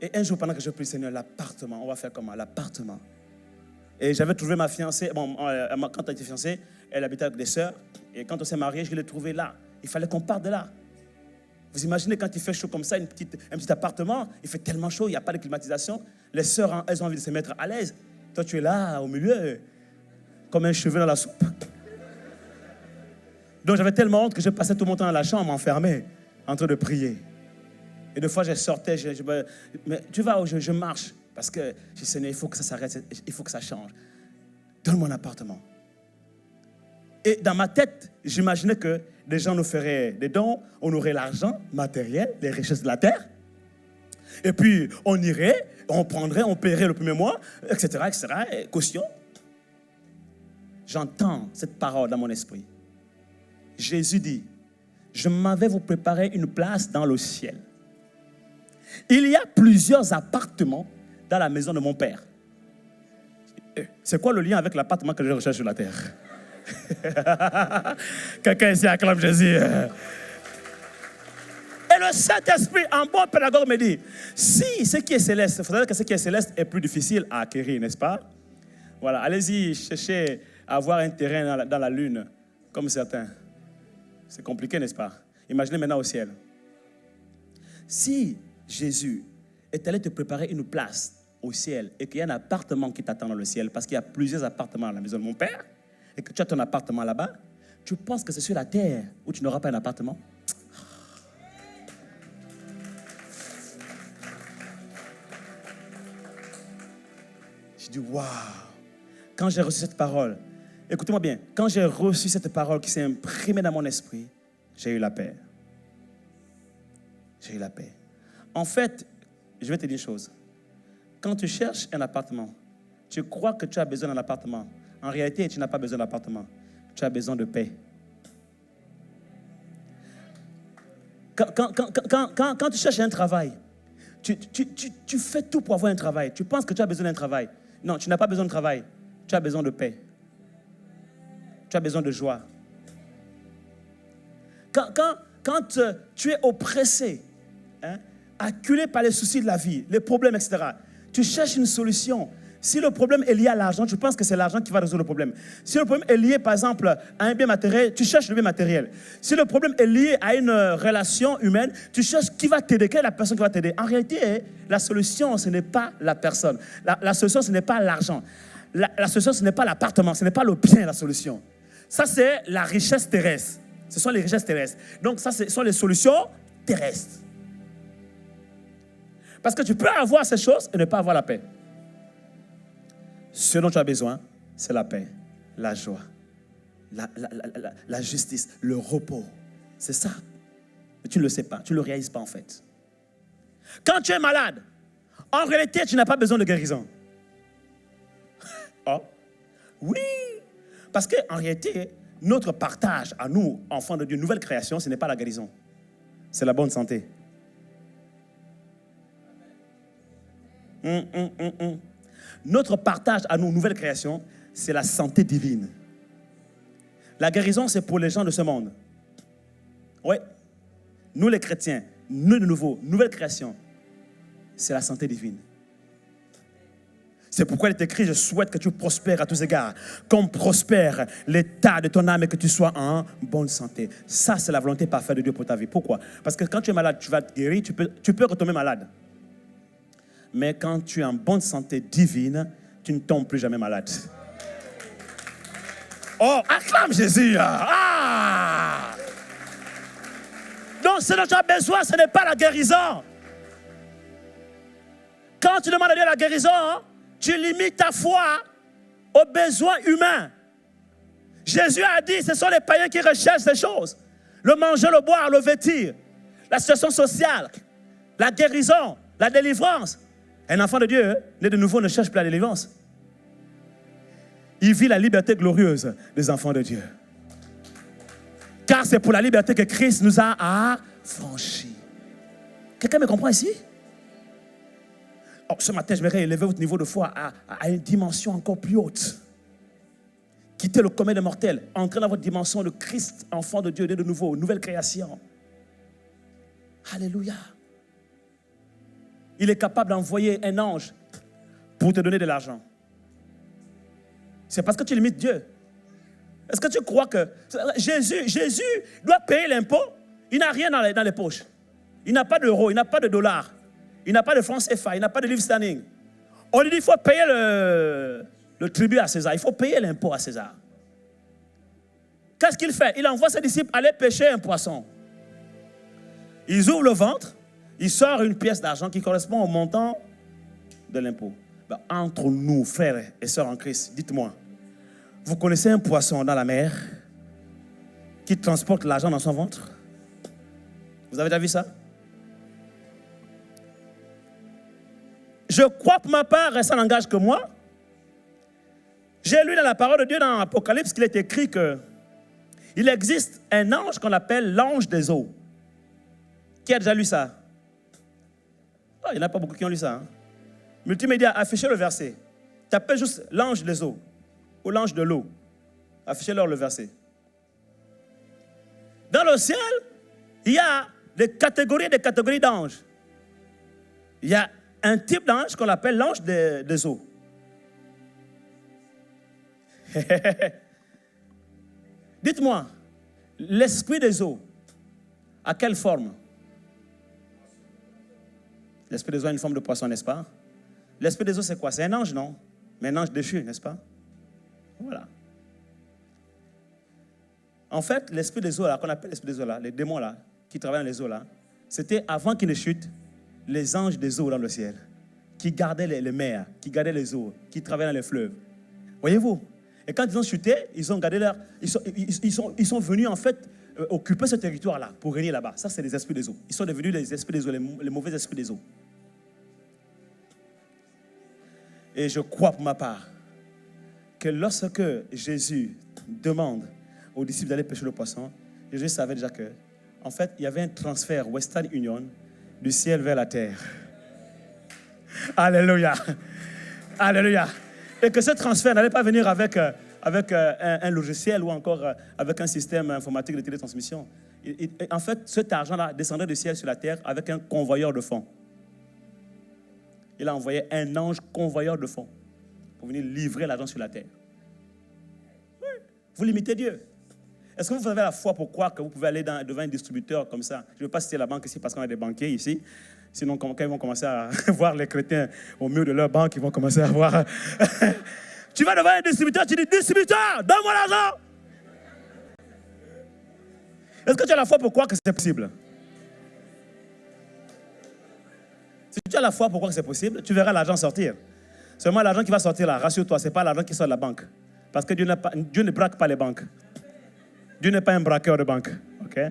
Et un jour, pendant que je prie, Seigneur, l'appartement, on va faire comment? L'appartement. Et j'avais trouvé ma fiancée. Bon, quand elle était fiancée, elle habitait avec des sœurs. Et quand on s'est mariés, je l'ai trouvée là. Il fallait qu'on parte de là. Vous imaginez quand il fait chaud comme ça, un petit appartement, il fait tellement chaud, il n'y a pas de climatisation. Les sœurs, elles ont envie de se mettre à l'aise. Toi, tu es là, au milieu, comme un cheveu dans la soupe. Donc, j'avais tellement honte que je passais tout mon temps dans la chambre, enfermé, en train de prier. Et des fois, je sortais, mais tu vas où je marche. Parce que je dis, Seigneur, il faut que ça s'arrête, il faut que ça change. Donne-moi un appartement. Et dans ma tête, j'imaginais que des gens nous feraient des dons, on aurait l'argent matériel, les richesses de la terre. Et puis, on irait, on prendrait, on paierait le premier mois, etc., et caution. J'entends cette parole dans mon esprit. Jésus dit, je m'en vais vous préparer une place dans le ciel. Il y a plusieurs appartements dans la maison de mon père. C'est quoi le lien avec l'appartement que je recherche sur la terre? Quelqu'un ici acclame Jésus. Et le Saint-Esprit, en bon pédagogue, me dit, si ce qui est céleste, il faudrait que ce qui est céleste est plus difficile à acquérir, n'est-ce pas? Voilà, allez-y, cherchez à avoir un terrain dans la lune, comme certains. C'est compliqué, n'est-ce pas? Imaginez maintenant au ciel. Si Jésus est allé te préparer une place au ciel et qu'il y a un appartement qui t'attend dans le ciel, parce qu'il y a plusieurs appartements à la maison de mon père, et que tu as ton appartement là-bas, tu penses que c'est sur la terre où tu n'auras pas un appartement? Je dis, waouh! Quand j'ai reçu cette parole, écoutez-moi bien, quand j'ai reçu cette parole qui s'est imprimée dans mon esprit, j'ai eu la paix. J'ai eu la paix. En fait, je vais te dire une chose. Quand tu cherches un appartement, tu crois que tu as besoin d'un appartement. En réalité, tu n'as pas besoin d'appartement. Tu as besoin de paix. Quand tu cherches un travail, tu fais tout pour avoir un travail. Tu penses que tu as besoin d'un travail. Non, tu n'as pas besoin de travail. Tu as besoin de paix. Tu as besoin de joie. Quand tu es oppressé, acculé par les soucis de la vie, les problèmes, etc., tu cherches une solution. Si le problème est lié à l'argent, tu penses que c'est l'argent qui va résoudre le problème. Si le problème est lié, par exemple, à un bien matériel, tu cherches le bien matériel. Si le problème est lié à une relation humaine, tu cherches qui va t'aider, quelle est la personne qui va t'aider. En réalité, la solution, ce n'est pas la personne. La solution, ce n'est pas l'argent. La solution, ce n'est pas l'appartement, ce n'est pas le bien, la solution. Ça, c'est la richesse terrestre. Ce sont les richesses terrestres. Donc, ça, ce sont les solutions terrestres. Parce que tu peux avoir ces choses et ne pas avoir la paix. Ce dont tu as besoin, c'est la paix, la joie, la justice, le repos. C'est ça. Mais tu ne le sais pas, tu ne le réalises pas en fait. Quand tu es malade, en réalité, tu n'as pas besoin de guérison. Oh, oui. Parce qu'en réalité, notre partage à nous, enfants de Dieu, nouvelle création, ce n'est pas la guérison. C'est la bonne santé. Notre partage à nous, nouvelle création, c'est la santé divine. La guérison, c'est pour les gens de ce monde. Oui. nous les chrétiens, nous de nouveau, nouvelle création, c'est la santé divine. C'est pourquoi il est écrit, je souhaite que tu prospères à tous égards, comme prospère l'état de ton âme et que tu sois en bonne santé. Ça, c'est la volonté parfaite de Dieu pour ta vie. Pourquoi? Parce que quand tu es malade, tu vas te guérir, tu peux retomber malade. Mais quand tu es en bonne santé divine, tu ne tombes plus jamais malade. Oh, acclame Jésus! Ah! Donc, ce dont tu as besoin, ce n'est pas la guérison. Quand tu demandes à Dieu la guérison, tu limites ta foi aux besoins humains. Jésus a dit, ce sont les païens qui recherchent ces choses. Le manger, le boire, le vêtir, la situation sociale, la guérison, la délivrance. Un enfant de Dieu, né de nouveau, ne cherche plus la délivrance. Il vit la liberté glorieuse des enfants de Dieu. Car c'est pour la liberté que Christ nous a affranchis. Quelqu'un me comprend ici? Oh, ce matin, je vais élever votre niveau de foi à une dimension encore plus haute. Quittez le commun des mortels. Entrez dans votre dimension de Christ, enfant de Dieu, né de nouveau, nouvelle création. Alléluia. Il est capable d'envoyer un ange pour te donner de l'argent. C'est parce que tu limites Dieu. Est-ce que tu crois que Jésus doit payer l'impôt? Il n'a rien dans les poches. Il n'a pas d'euros, il n'a pas de dollars. Il n'a pas de francs CFA, il n'a pas de livre standing. On lui dit qu'il faut payer le tribut à César. Il faut payer l'impôt à César. Qu'est-ce qu'il fait? Il envoie ses disciples aller pêcher un poisson. Ils ouvrent le ventre, il sort une pièce d'argent qui correspond au montant de l'impôt. Ben, entre nous, frères et sœurs en Christ, dites-moi, vous connaissez un poisson dans la mer qui transporte l'argent dans son ventre? Vous avez déjà vu ça? Je crois pour ma part, et ça n'engage que moi, j'ai lu dans la parole de Dieu dans l'Apocalypse qu'il est écrit qu'il existe un ange qu'on appelle l'ange des eaux. Qui a déjà lu ça? Oh, il n'y en a pas beaucoup qui ont lu ça. Hein? Multimédia, affichez le verset. Tapez juste l'ange des eaux ou l'ange de l'eau. Affichez-leur le verset. Dans le ciel, il y a des catégories d'anges. Il y a un type d'ange qu'on appelle l'ange des eaux. Dites-moi, l'esprit des eaux, à quelle forme? L'esprit des eaux a une forme de poisson, n'est-ce pas? L'esprit des eaux, c'est quoi? C'est un ange, non? Mais un ange déchu, n'est-ce pas? Voilà. En fait, l'esprit des eaux, là, qu'on appelle l'esprit des eaux, là, les démons là, qui travaillent dans les eaux, là, c'était avant qu'ils ne chutent, les anges des eaux dans le ciel, qui gardaient les mers, qui gardaient les eaux, qui travaillaient dans les fleuves. Voyez-vous? Et quand ils ont chuté, ils ont gardé ils sont venus en fait occuper ce territoire-là pour régner là-bas. Ça, c'est les esprits des eaux. Ils sont devenus les esprits des eaux, les mauvais esprits des eaux. Et je crois pour ma part que lorsque Jésus demande aux disciples d'aller pêcher le poisson, Jésus savait déjà que, en fait, il y avait un transfert Western Union du ciel vers la terre. Alléluia. Alléluia. Et que ce transfert n'allait pas venir avec un logiciel ou encore avec un système informatique de télétransmission. En fait, cet argent-là descendait du ciel sur la terre avec un convoyeur de fonds. Il a envoyé un ange convoyeur de fonds pour venir livrer l'argent sur la terre. Oui. Vous limitez Dieu. Est-ce que vous avez la foi pour croire que vous pouvez aller devant un distributeur comme ça? Je ne veux pas citer la banque ici parce qu'on a des banquiers ici. Sinon, quand ils vont commencer à voir les chrétiens au mur de leur banque, ils vont commencer à voir. Tu vas devant un distributeur, tu dis, distributeur, donne-moi l'argent. Est-ce que tu as la foi pour croire que c'est possible? Si tu as la foi pour croire que c'est possible, tu verras l'argent sortir. Seulement l'argent qui va sortir là, rassure-toi, ce n'est pas l'argent qui sort de la banque. Parce que Dieu ne braque pas les banques. Dieu n'est pas un braqueur de banque. Okay?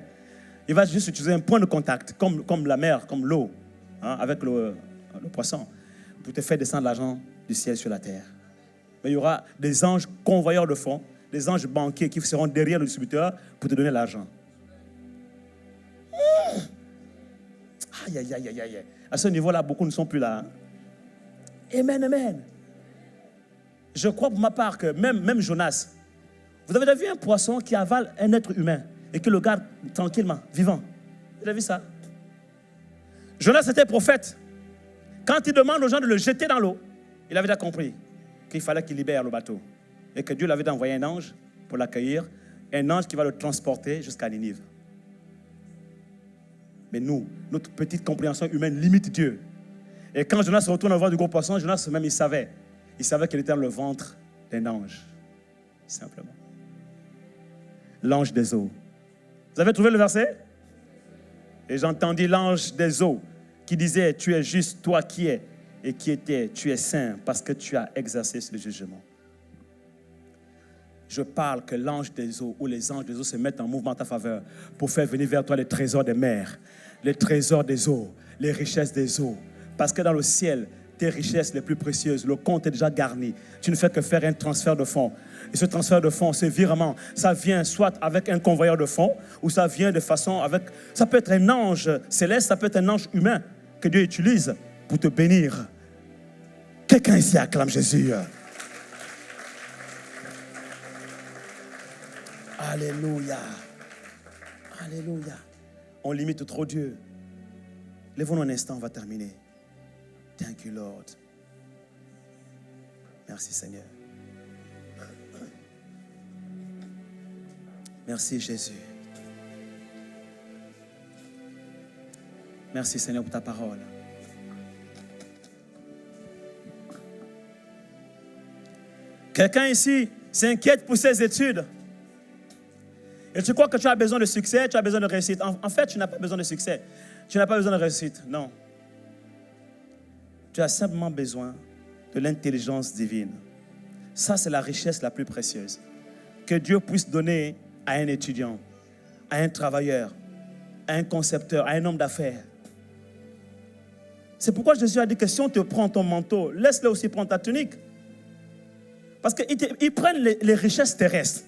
Il va juste utiliser un point de contact, comme la mer, comme l'eau, hein, avec le poisson, pour te faire descendre l'argent du ciel sur la terre. Mais il y aura des anges convoyeurs de fonds, des anges banquiers qui seront derrière le distributeur pour te donner l'argent. Aïe, aïe, aïe, aïe, aïe. À ce niveau-là, beaucoup ne sont plus là. Amen, amen. Je crois pour ma part que même Jonas, vous avez déjà vu un poisson qui avale un être humain et qui le garde tranquillement, vivant? J'ai vu ça. Jonas était prophète. Quand il demande aux gens de le jeter dans l'eau, il avait déjà compris qu'il fallait qu'il libère le bateau. Et que Dieu l'avait envoyé un ange pour l'accueillir. Un ange qui va le transporter jusqu'à Ninive. Mais nous, notre petite compréhension humaine limite Dieu. Et quand Jonas se retourne au ventre du gros poisson, Jonas même, il savait. Il savait qu'il était dans le ventre d'un ange. Simplement. L'ange des eaux. Vous avez trouvé le verset? Et j'entendis l'ange des eaux qui disait, tu es juste, toi qui es, et qui était, tu es saint, parce que tu as exercé ce jugement. Je parle que l'ange des eaux ou les anges des eaux se mettent en mouvement à ta faveur pour faire venir vers toi les trésors des mers, les trésors des eaux, les richesses des eaux. Parce que dans le ciel, tes richesses les plus précieuses, le compte est déjà garni. Tu ne fais que faire un transfert de fonds. Et ce transfert de fonds, ce virement, ça vient soit avec un convoyeur de fonds, ou ça vient de façon avec... Ça peut être un ange céleste, ça peut être un ange humain que Dieu utilise pour te bénir. Quelqu'un ici acclame Jésus. Alléluia. Alléluia. On limite trop Dieu. Lèvons-nous un instant, on va terminer. Thank you, Lord. Merci, Seigneur. Merci, Jésus. Merci, Seigneur, pour ta parole. Quelqu'un ici s'inquiète pour ses études. Et tu crois que tu as besoin de succès, tu as besoin de réussite. En fait, tu n'as pas besoin de succès. Tu n'as pas besoin de réussite. Non. Tu as simplement besoin de l'intelligence divine. Ça, c'est la richesse la plus précieuse. Que Dieu puisse donner à un étudiant, à un travailleur, à un concepteur, à un homme d'affaires. C'est pourquoi Jésus a dit que si on te prend ton manteau, laisse-le aussi prendre ta tunique. Parce qu'ils prennent les richesses terrestres.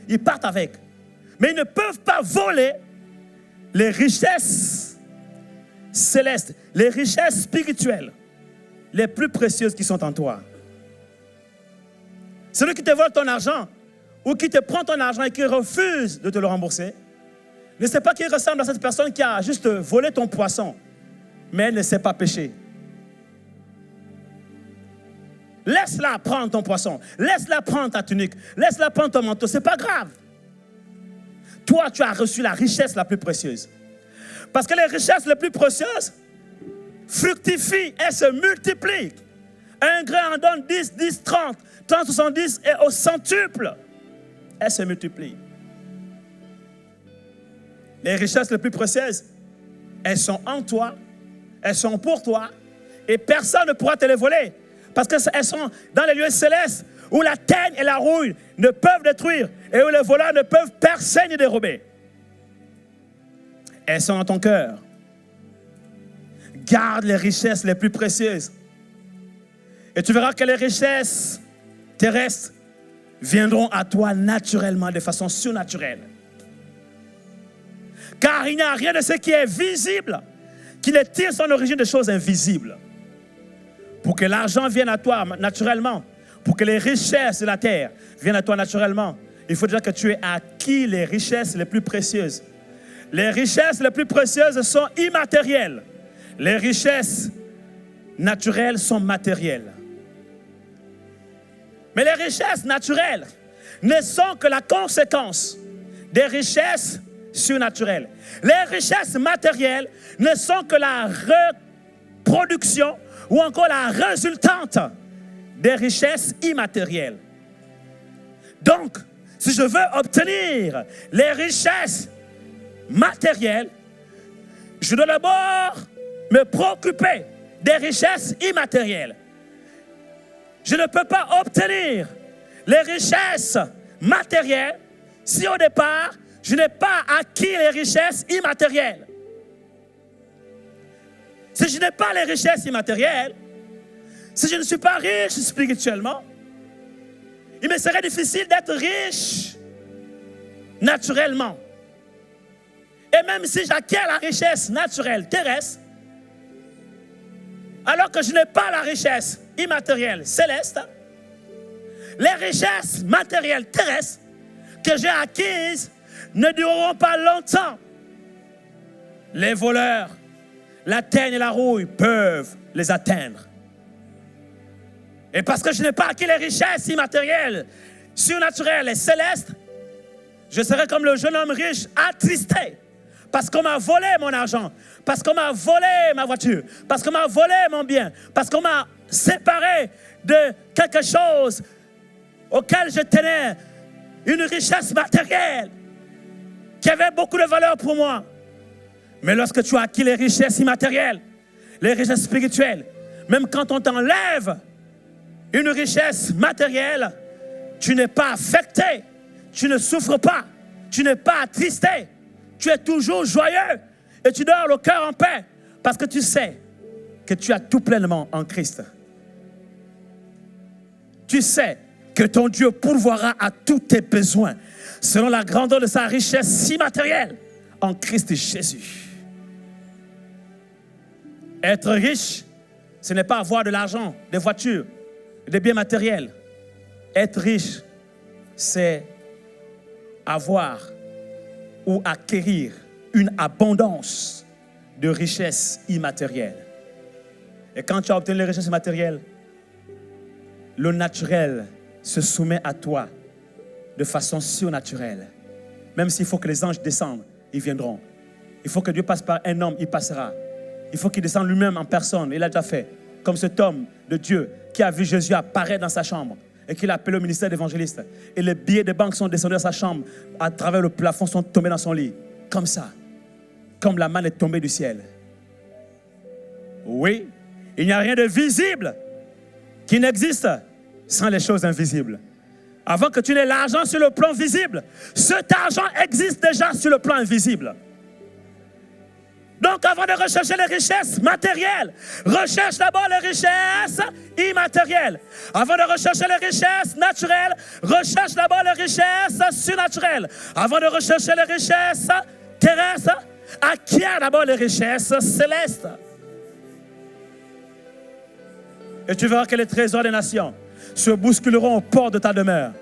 Ils partent avec. Mais ils ne peuvent pas voler les richesses célestes, les richesses spirituelles, les plus précieuses qui sont en toi. Celui qui te vole ton argent ou qui te prend ton argent et qui refuse de te le rembourser, ne sait pas qu'il ressemble à cette personne qui a juste volé ton poisson, mais elle ne sait pas pêcher. Laisse-la prendre ton poisson, laisse-la prendre ta tunique, laisse-la prendre ton manteau, c'est pas grave. Toi, tu as reçu la richesse la plus précieuse. Parce que les richesses les plus précieuses fructifient et se multiplient. Un grain en donne 10, 10, 30, 30, 70 et au centuple. Elles se multiplient. Les richesses les plus précieuses, elles sont en toi, elles sont pour toi et personne ne pourra te les voler. Parce qu'elles sont dans les lieux célestes où la teigne et la rouille ne peuvent détruire et où les voleurs ne peuvent percer ni dérober. Elles sont dans ton cœur. Garde les richesses les plus précieuses. Et tu verras que les richesses terrestres viendront à toi naturellement, de façon surnaturelle. Car il n'y a rien de ce qui est visible qui ne tire son origine de choses invisibles. Pour que l'argent vienne à toi naturellement, pour que les richesses de la terre viennent à toi naturellement, il faut déjà que tu aies acquis les richesses les plus précieuses. Les richesses les plus précieuses sont immatérielles. Les richesses naturelles sont matérielles. Mais les richesses naturelles ne sont que la conséquence des richesses surnaturelles. Les richesses matérielles ne sont que la reproduction ou encore la résultante des richesses immatérielles. Donc, si je veux obtenir les richesses matérielles, je dois d'abord me préoccuper des richesses immatérielles. Je ne peux pas obtenir les richesses matérielles si au départ, je n'ai pas acquis les richesses immatérielles. Si je n'ai pas les richesses immatérielles, si je ne suis pas riche spirituellement, il me serait difficile d'être riche naturellement. Et même si j'acquiers la richesse naturelle terrestre, alors que je n'ai pas la richesse immatérielle céleste, les richesses matérielles terrestres que j'ai acquises ne dureront pas longtemps. les voleurs, la teigne et la rouille peuvent les atteindre. Et parce que je n'ai pas acquis les richesses immatérielles, surnaturelles et célestes, je serai comme le jeune homme riche, attristé, parce qu'on m'a volé mon argent, parce qu'on m'a volé ma voiture, parce qu'on m'a volé mon bien, parce qu'on m'a séparé de quelque chose auquel je tenais, une richesse matérielle qui avait beaucoup de valeur pour moi. Mais lorsque tu as acquis les richesses immatérielles, les richesses spirituelles, même quand on t'enlève une richesse matérielle, tu n'es pas affecté, tu ne souffres pas, tu n'es pas attristé, tu es toujours joyeux et tu dors le cœur en paix parce que tu sais que tu as tout pleinement en Christ. Tu sais que ton Dieu pourvoira à tous tes besoins selon la grandeur de sa richesse immatérielle en Christ Jésus. Être riche, ce n'est pas avoir de l'argent, des voitures, des biens matériels. Être riche, c'est avoir ou acquérir une abondance de richesses immatérielles. Et quand tu as obtenu les richesses immatérielles, le naturel se soumet à toi de façon surnaturelle. Même s'il faut que les anges descendent, ils viendront. Il faut que Dieu passe par un homme, il passera. Il faut qu'il descende lui-même en personne, il l'a déjà fait. Comme cet homme de Dieu qui a vu Jésus apparaître dans sa chambre et qu'il a appelé au ministère d'évangéliste. Et les billets de banque sont descendus dans sa chambre, à travers le plafond, sont tombés dans son lit. Comme ça. Comme la manne est tombée du ciel. Oui, il n'y a rien de visible qui n'existe sans les choses invisibles. Avant que tu n'aies l'argent sur le plan visible, cet argent existe déjà sur le plan invisible. Donc, avant de rechercher les richesses matérielles, recherche d'abord les richesses immatérielles. Avant de rechercher les richesses naturelles, recherche d'abord les richesses surnaturelles. Avant de rechercher les richesses terrestres, acquiert d'abord les richesses célestes. Et tu verras que les trésors des nations se bousculeront au port de ta demeure.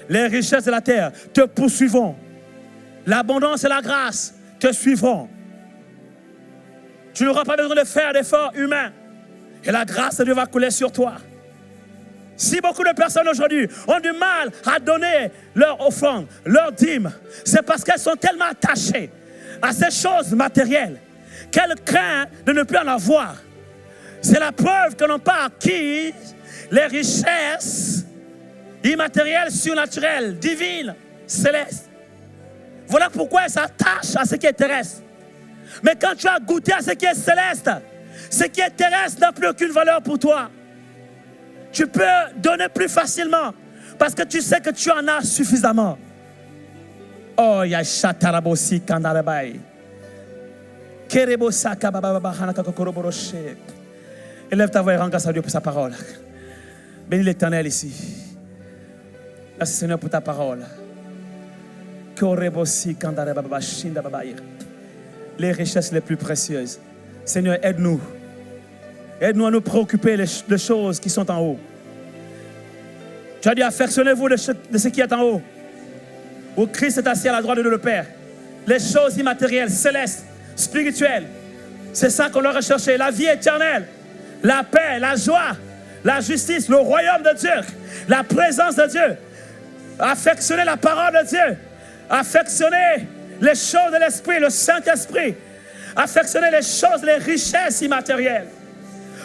Les richesses de la terre te poursuivront. L'abondance et la grâce te suivront. Tu n'auras pas besoin de faire d'efforts humains. Et la grâce de Dieu va couler sur toi. Si beaucoup de personnes aujourd'hui ont du mal à donner leur offrande, leur dîme, c'est parce qu'elles sont tellement attachées à ces choses matérielles qu'elles craignent de ne plus en avoir. C'est la preuve qu'elles n'ont pas acquis les richesses immatérielles, surnaturelles, divines, célestes. Voilà pourquoi elles s'attachent à ce qui est terrestre. Mais quand tu as goûté à ce qui est céleste, ce qui est terrestre n'a plus aucune valeur pour toi. Tu peux donner plus facilement parce que tu sais que tu en as suffisamment. Oh, ya chatarabosi kandarabai. Kerebosa kabababa hanaka kokoroboroshe. Élève ta voix et rends grâce à Dieu pour sa parole. Bénis l'Éternel ici. Merci Seigneur pour ta parole. Korebosi kandarababa shindababai. Les richesses les plus précieuses. Seigneur, aide-nous. Aide-nous à nous préoccuper des choses qui sont en haut. Tu as dit, affectionnez-vous de ce qui est en haut. Où Christ est assis à la droite de Dieu le Père. Les choses immatérielles, célestes, spirituelles. C'est ça qu'on doit rechercher. La vie éternelle, la paix, la joie, la justice, le royaume de Dieu, la présence de Dieu. Affectionner la parole de Dieu. Affectionner les choses de l'Esprit, le Saint-Esprit. Affectionner les choses, les richesses immatérielles.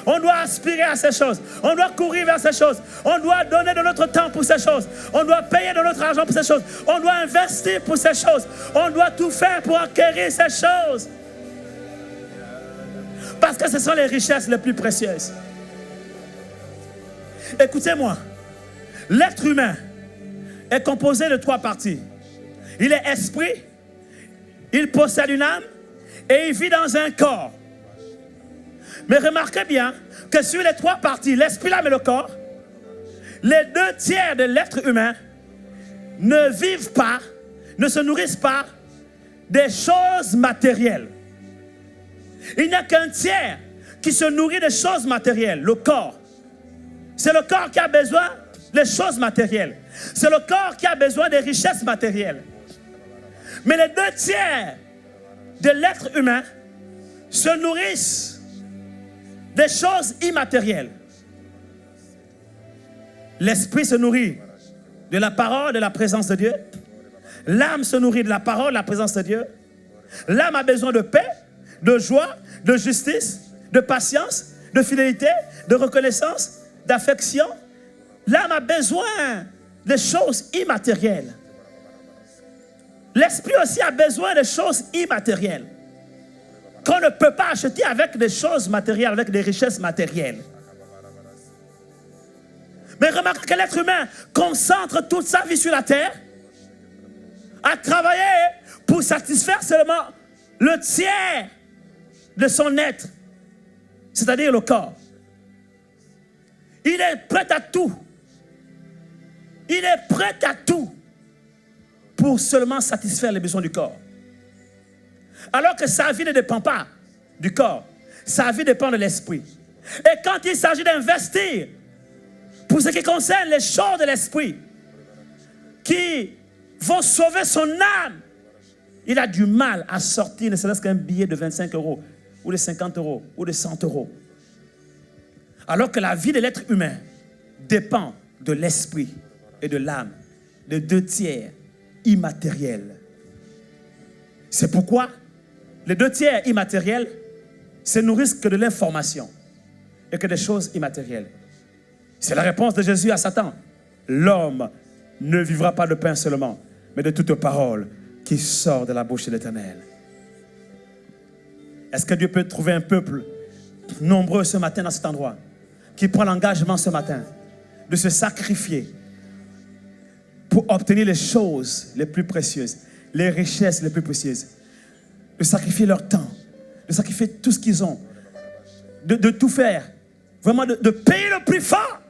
On doit aspirer à ces choses. On doit courir vers ces choses. On doit donner de notre temps pour ces choses. On doit payer de notre argent pour ces choses. On doit investir pour ces choses. On doit tout faire pour acquérir ces choses. Parce que ce sont les richesses les plus précieuses. Écoutez-moi. L'être humain est composé de 3 parties. Il est esprit, il possède une âme et il vit dans un corps. Mais remarquez bien que sur les 3 parties, l'esprit, l'âme et le corps, les 2 tiers de l'être humain ne vivent pas, ne se nourrissent pas des choses matérielles. Il n'y a qu'un tiers qui se nourrit des choses matérielles, le corps. C'est le corps qui a besoin des choses matérielles. C'est le corps qui a besoin des richesses matérielles. Mais les 2 tiers de l'être humain se nourrissent des choses immatérielles. L'esprit se nourrit de la parole, de la présence de Dieu. L'âme se nourrit de la parole, de la présence de Dieu. L'âme a besoin de paix, de joie, de justice, de patience, de fidélité, de reconnaissance, d'affection. L'âme a besoin de choses immatérielles. L'esprit aussi a besoin de choses immatérielles qu'on ne peut pas acheter avec des choses matérielles, avec des richesses matérielles. Mais remarque que l'être humain concentre toute sa vie sur la terre à travailler pour satisfaire seulement le tiers de son être, c'est-à-dire le corps. Il est prêt à tout. Il est prêt à tout pour seulement satisfaire les besoins du corps. Alors que sa vie ne dépend pas du corps. Sa vie dépend de l'esprit. Et quand il s'agit d'investir pour ce qui concerne les choses de l'esprit qui vont sauver son âme, il a du mal à sortir ne serait-ce qu'un billet de 25 euros ou de 50 euros ou de 100 euros. Alors que la vie de l'être humain dépend de l'esprit et de l'âme, de 2 tiers immatériels. C'est pourquoi les 2 tiers immatériels se nourrissent que de l'information et que des choses immatérielles. C'est la réponse de Jésus à Satan. L'homme ne vivra pas de pain seulement, mais de toute parole qui sort de la bouche de l'Éternel. Est-ce que Dieu peut trouver un peuple nombreux ce matin dans cet endroit, qui prend l'engagement ce matin de se sacrifier pour obtenir les choses les plus précieuses, les richesses les plus précieuses, de sacrifier leur temps, de sacrifier tout ce qu'ils ont, de tout faire, vraiment de payer le prix fort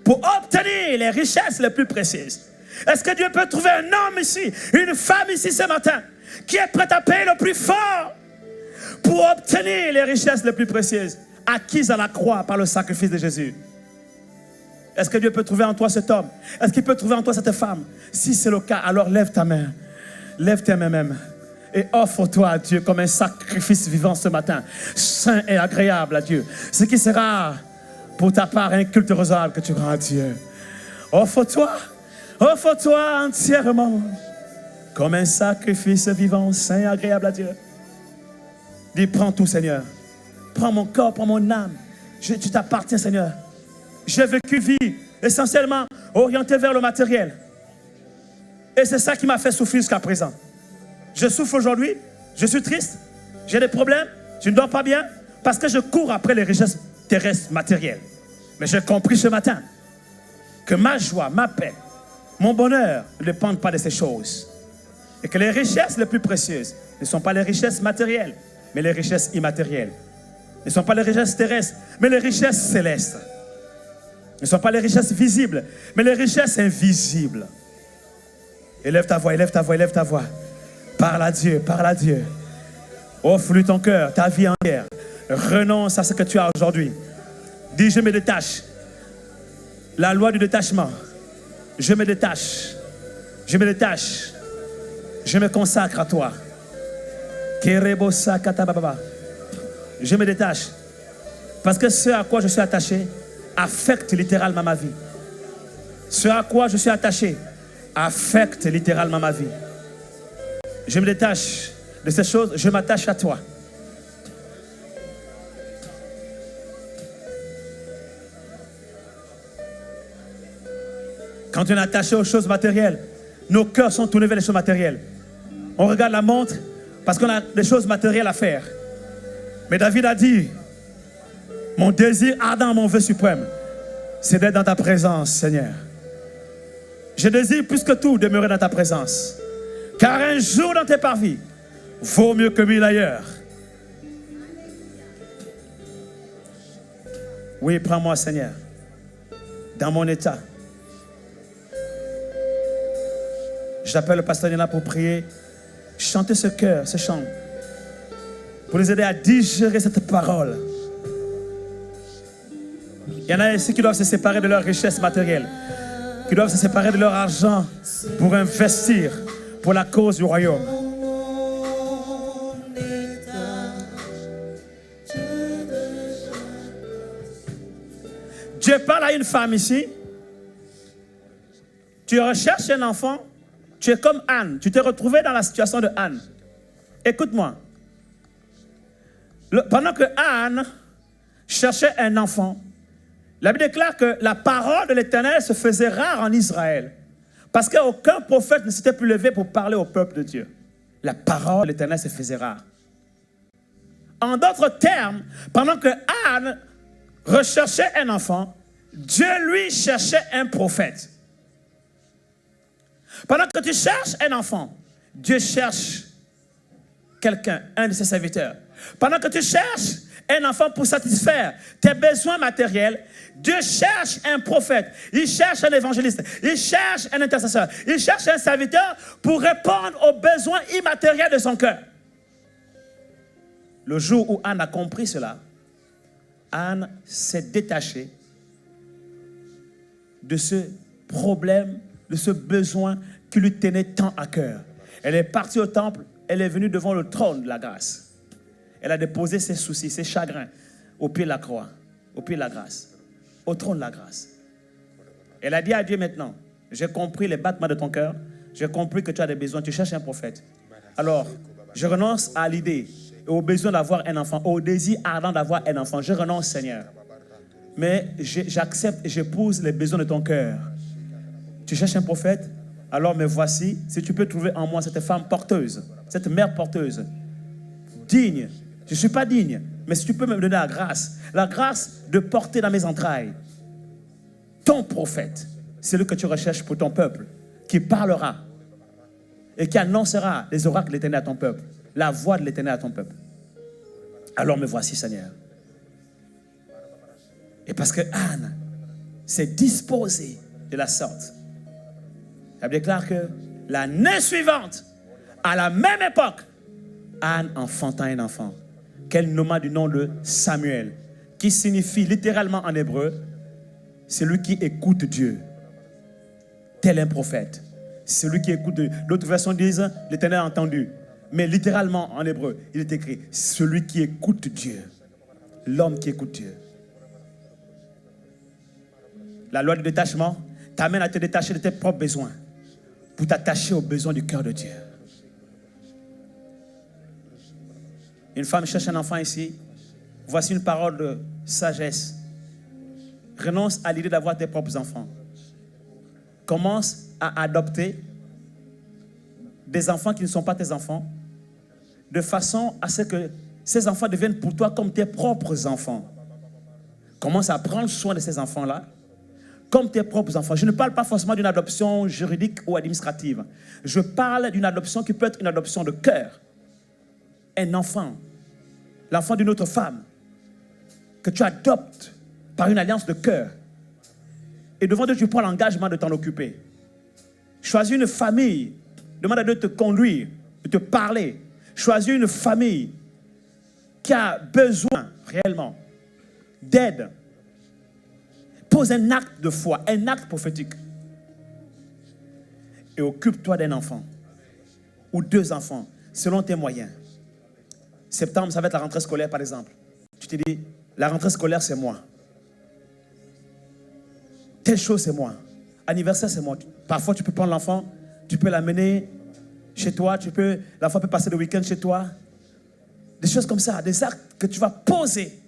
pour obtenir les richesses les plus précieuses? Est-ce que Dieu peut trouver un homme ici, une femme ici ce matin, qui est prête à payer le prix fort pour obtenir les richesses les plus précieuses, acquises à la croix par le sacrifice de Jésus? Est-ce que Dieu peut trouver en toi cet homme? Est-ce qu'il peut trouver en toi cette femme? Si c'est le cas, alors lève ta main. Lève tes mains même. Et offre-toi à Dieu comme un sacrifice vivant ce matin, saint et agréable à Dieu. Ce qui sera pour ta part un culte raisonnable que tu rends à Dieu. Offre-toi entièrement comme un sacrifice vivant, saint et agréable à Dieu. Dis, prends tout, Seigneur. Prends mon corps, prends mon âme. Tu t'appartiens, Seigneur. J'ai vécu une vie essentiellement orientée vers le matériel. Et c'est ça qui m'a fait souffrir jusqu'à présent. Je souffre aujourd'hui, je suis triste, j'ai des problèmes, je ne dors pas bien, parce que je cours après les richesses terrestres matérielles. Mais j'ai compris ce matin que ma joie, ma paix, mon bonheur ne dépendent pas de ces choses. Et que les richesses les plus précieuses ne sont pas les richesses matérielles, mais les richesses immatérielles. Ne sont pas les richesses terrestres, mais les richesses célestes. Ne sont pas les richesses visibles, mais les richesses invisibles. Élève ta voix, élève ta voix, élève ta voix. Parle à Dieu, parle à Dieu. Offre-lui ton cœur, ta vie entière. Renonce à ce que tu as aujourd'hui. Dis, je me détache. La loi du détachement. Je me détache. Je me détache. Je me consacre à toi. Je me détache. Parce que ce à quoi je suis attaché affecte littéralement ma vie. Ce à quoi je suis attaché affecte littéralement ma vie. Je me détache de ces choses, je m'attache à toi. Quand on est attaché aux choses matérielles, nos cœurs sont tournés vers les choses matérielles. On regarde la montre parce qu'on a des choses matérielles à faire. Mais David a dit, mon désir ardent, mon vœu suprême, c'est d'être dans ta présence, Seigneur. Je désire plus que tout demeurer dans ta présence. Car un jour dans tes parvis vaut mieux que 1000 ailleurs. Oui, prends-moi, Seigneur, dans mon état. J'appelle le pasteur Nina pour prier. Chantez ce cœur, ce chant, pour les aider à digérer cette parole. Il y en a ici qui doivent se séparer de leur richesse matérielle, qui doivent se séparer de leur argent pour investir pour la cause du royaume. Dieu parle à une femme ici. Tu recherches un enfant. Tu es comme Anne. Tu t'es retrouvé dans la situation de Anne. Écoute-moi. Pendant que Anne cherchait un enfant, la Bible déclare que la parole de l'Éternel se faisait rare en Israël. Parce qu'aucun prophète ne s'était plus levé pour parler au peuple de Dieu. La parole de l'Éternel se faisait rare. En d'autres termes, pendant que Anne recherchait un enfant, Dieu lui cherchait un prophète. Pendant que tu cherches un enfant, Dieu cherche quelqu'un, un de ses serviteurs. Pendant que tu cherches un enfant pour satisfaire tes besoins matériels, Dieu cherche un prophète, il cherche un évangéliste, il cherche un intercesseur, il cherche un serviteur pour répondre aux besoins immatériels de son cœur. Le jour où Anne a compris cela, Anne s'est détachée de ce problème, de ce besoin qui lui tenait tant à cœur. Elle est partie au temple, elle est venue devant le trône de la grâce. Elle a déposé ses soucis, ses chagrins au pied de la croix, au pied de la grâce, au trône de la grâce. Elle a dit à Dieu maintenant, j'ai compris les battements de ton cœur, j'ai compris que tu as des besoins, tu cherches un prophète. Alors, je renonce à l'idée et au besoin d'avoir un enfant, au désir ardent d'avoir un enfant. Je renonce, Seigneur. Mais j'accepte et j'épouse les besoins de ton cœur. Tu cherches un prophète? Alors me voici. Si tu peux trouver en moi cette femme porteuse, cette mère porteuse, digne. Je ne suis pas digne, mais si tu peux me donner la grâce de porter dans mes entrailles ton prophète, c'est celui que tu recherches pour ton peuple, qui parlera et qui annoncera les oracles de l'Éternel à ton peuple, la voix de l'Éternel à ton peuple. Alors me voici, Seigneur. Et parce que Anne s'est disposée de la sorte, elle déclare que l'année suivante, à la même époque, Anne enfanta un enfant qu'elle nomma du nom de Samuel, qui signifie littéralement en hébreu celui qui écoute Dieu, tel un prophète. Celui qui écoute Dieu. D'autres versions disent l'Éternel a entendu, mais littéralement en hébreu il est écrit celui qui écoute Dieu, l'homme qui écoute Dieu. La loi du détachement t'amène à te détacher de tes propres besoins pour t'attacher aux besoins du cœur de Dieu. Une femme cherche un enfant ici. Voici une parole de sagesse. Renonce à l'idée d'avoir tes propres enfants. Commence à adopter des enfants qui ne sont pas tes enfants, de façon à ce que ces enfants deviennent pour toi comme tes propres enfants. Commence à prendre soin de ces enfants-là comme tes propres enfants. Je ne parle pas forcément d'une adoption juridique ou administrative. Je parle d'une adoption qui peut être une adoption de cœur. Un enfant, l'enfant d'une autre femme, que tu adoptes par une alliance de cœur. Et devant Dieu, tu prends l'engagement de t'en occuper. Choisis une famille, demande à Dieu de te conduire, de te parler. Choisis une famille qui a besoin réellement d'aide. Pose un acte de foi, un acte prophétique. Et occupe-toi d'un enfant ou deux enfants, selon tes moyens. Septembre, ça va être la rentrée scolaire, par exemple. Tu te dis, la rentrée scolaire, c'est moi. Telle chose, c'est moi. Anniversaire, c'est moi. Parfois, tu peux prendre l'enfant, tu peux l'amener chez toi, l'enfant peut passer le week-end chez toi. Des choses comme ça, des actes que tu vas poser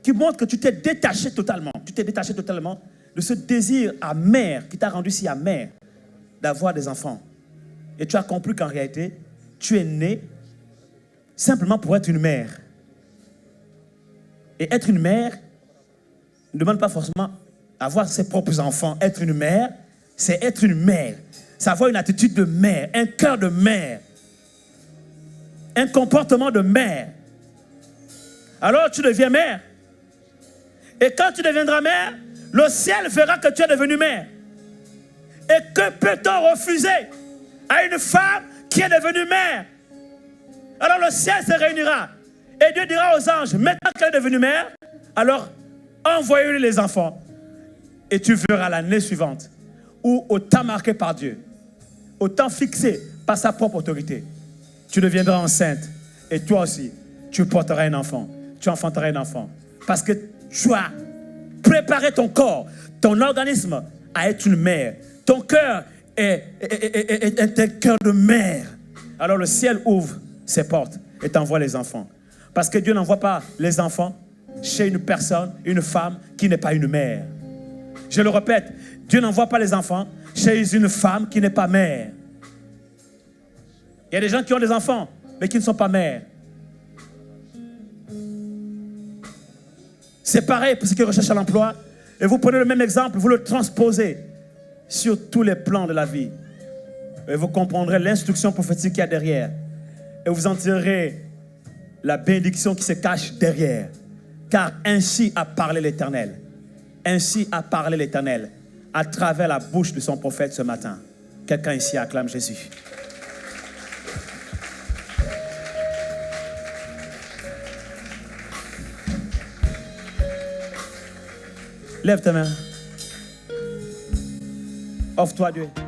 qui montrent que tu t'es détaché totalement. Tu t'es détaché totalement de ce désir amer qui t'a rendu si amer d'avoir des enfants. Et tu as compris qu'en réalité, tu es né simplement pour être une mère. Et être une mère ne demande pas forcément avoir ses propres enfants. Être une mère, c'est être une mère. C'est avoir une attitude de mère, un cœur de mère, un comportement de mère. Alors tu deviens mère. Et quand tu deviendras mère, le ciel verra que tu es devenue mère. Et que peut-on refuser à une femme qui est devenue mère? Alors le ciel se réunira. Et Dieu dira aux anges, maintenant qu'elle est devenue mère, alors envoyez-lui les enfants. Et tu verras l'année suivante, où au temps marqué par Dieu, au temps fixé par sa propre autorité, tu deviendras enceinte. Et toi aussi, tu porteras un enfant. Tu enfanteras un enfant. Parce que tu as préparer ton corps, ton organisme à être une mère. Ton cœur est un cœur de mère. Alors le ciel ouvre ses portes et t'envoie les enfants. Parce que Dieu n'envoie pas les enfants chez une personne, une femme qui n'est pas une mère. Je le répète, Dieu n'envoie pas les enfants chez une femme qui n'est pas mère. Il y a des gens qui ont des enfants, mais qui ne sont pas mères. C'est pareil pour ceux qui recherchent à l'emploi. Et vous prenez le même exemple, vous le transposez sur tous les plans de la vie. Et vous comprendrez l'instruction prophétique qu'il y a derrière. Et vous en tirerez la bénédiction qui se cache derrière. Car ainsi a parlé l'Éternel. Ainsi a parlé l'Éternel à travers la bouche de son prophète ce matin. Quelqu'un ici acclame Jésus. Lève ta main. Offre-toi à Dieu.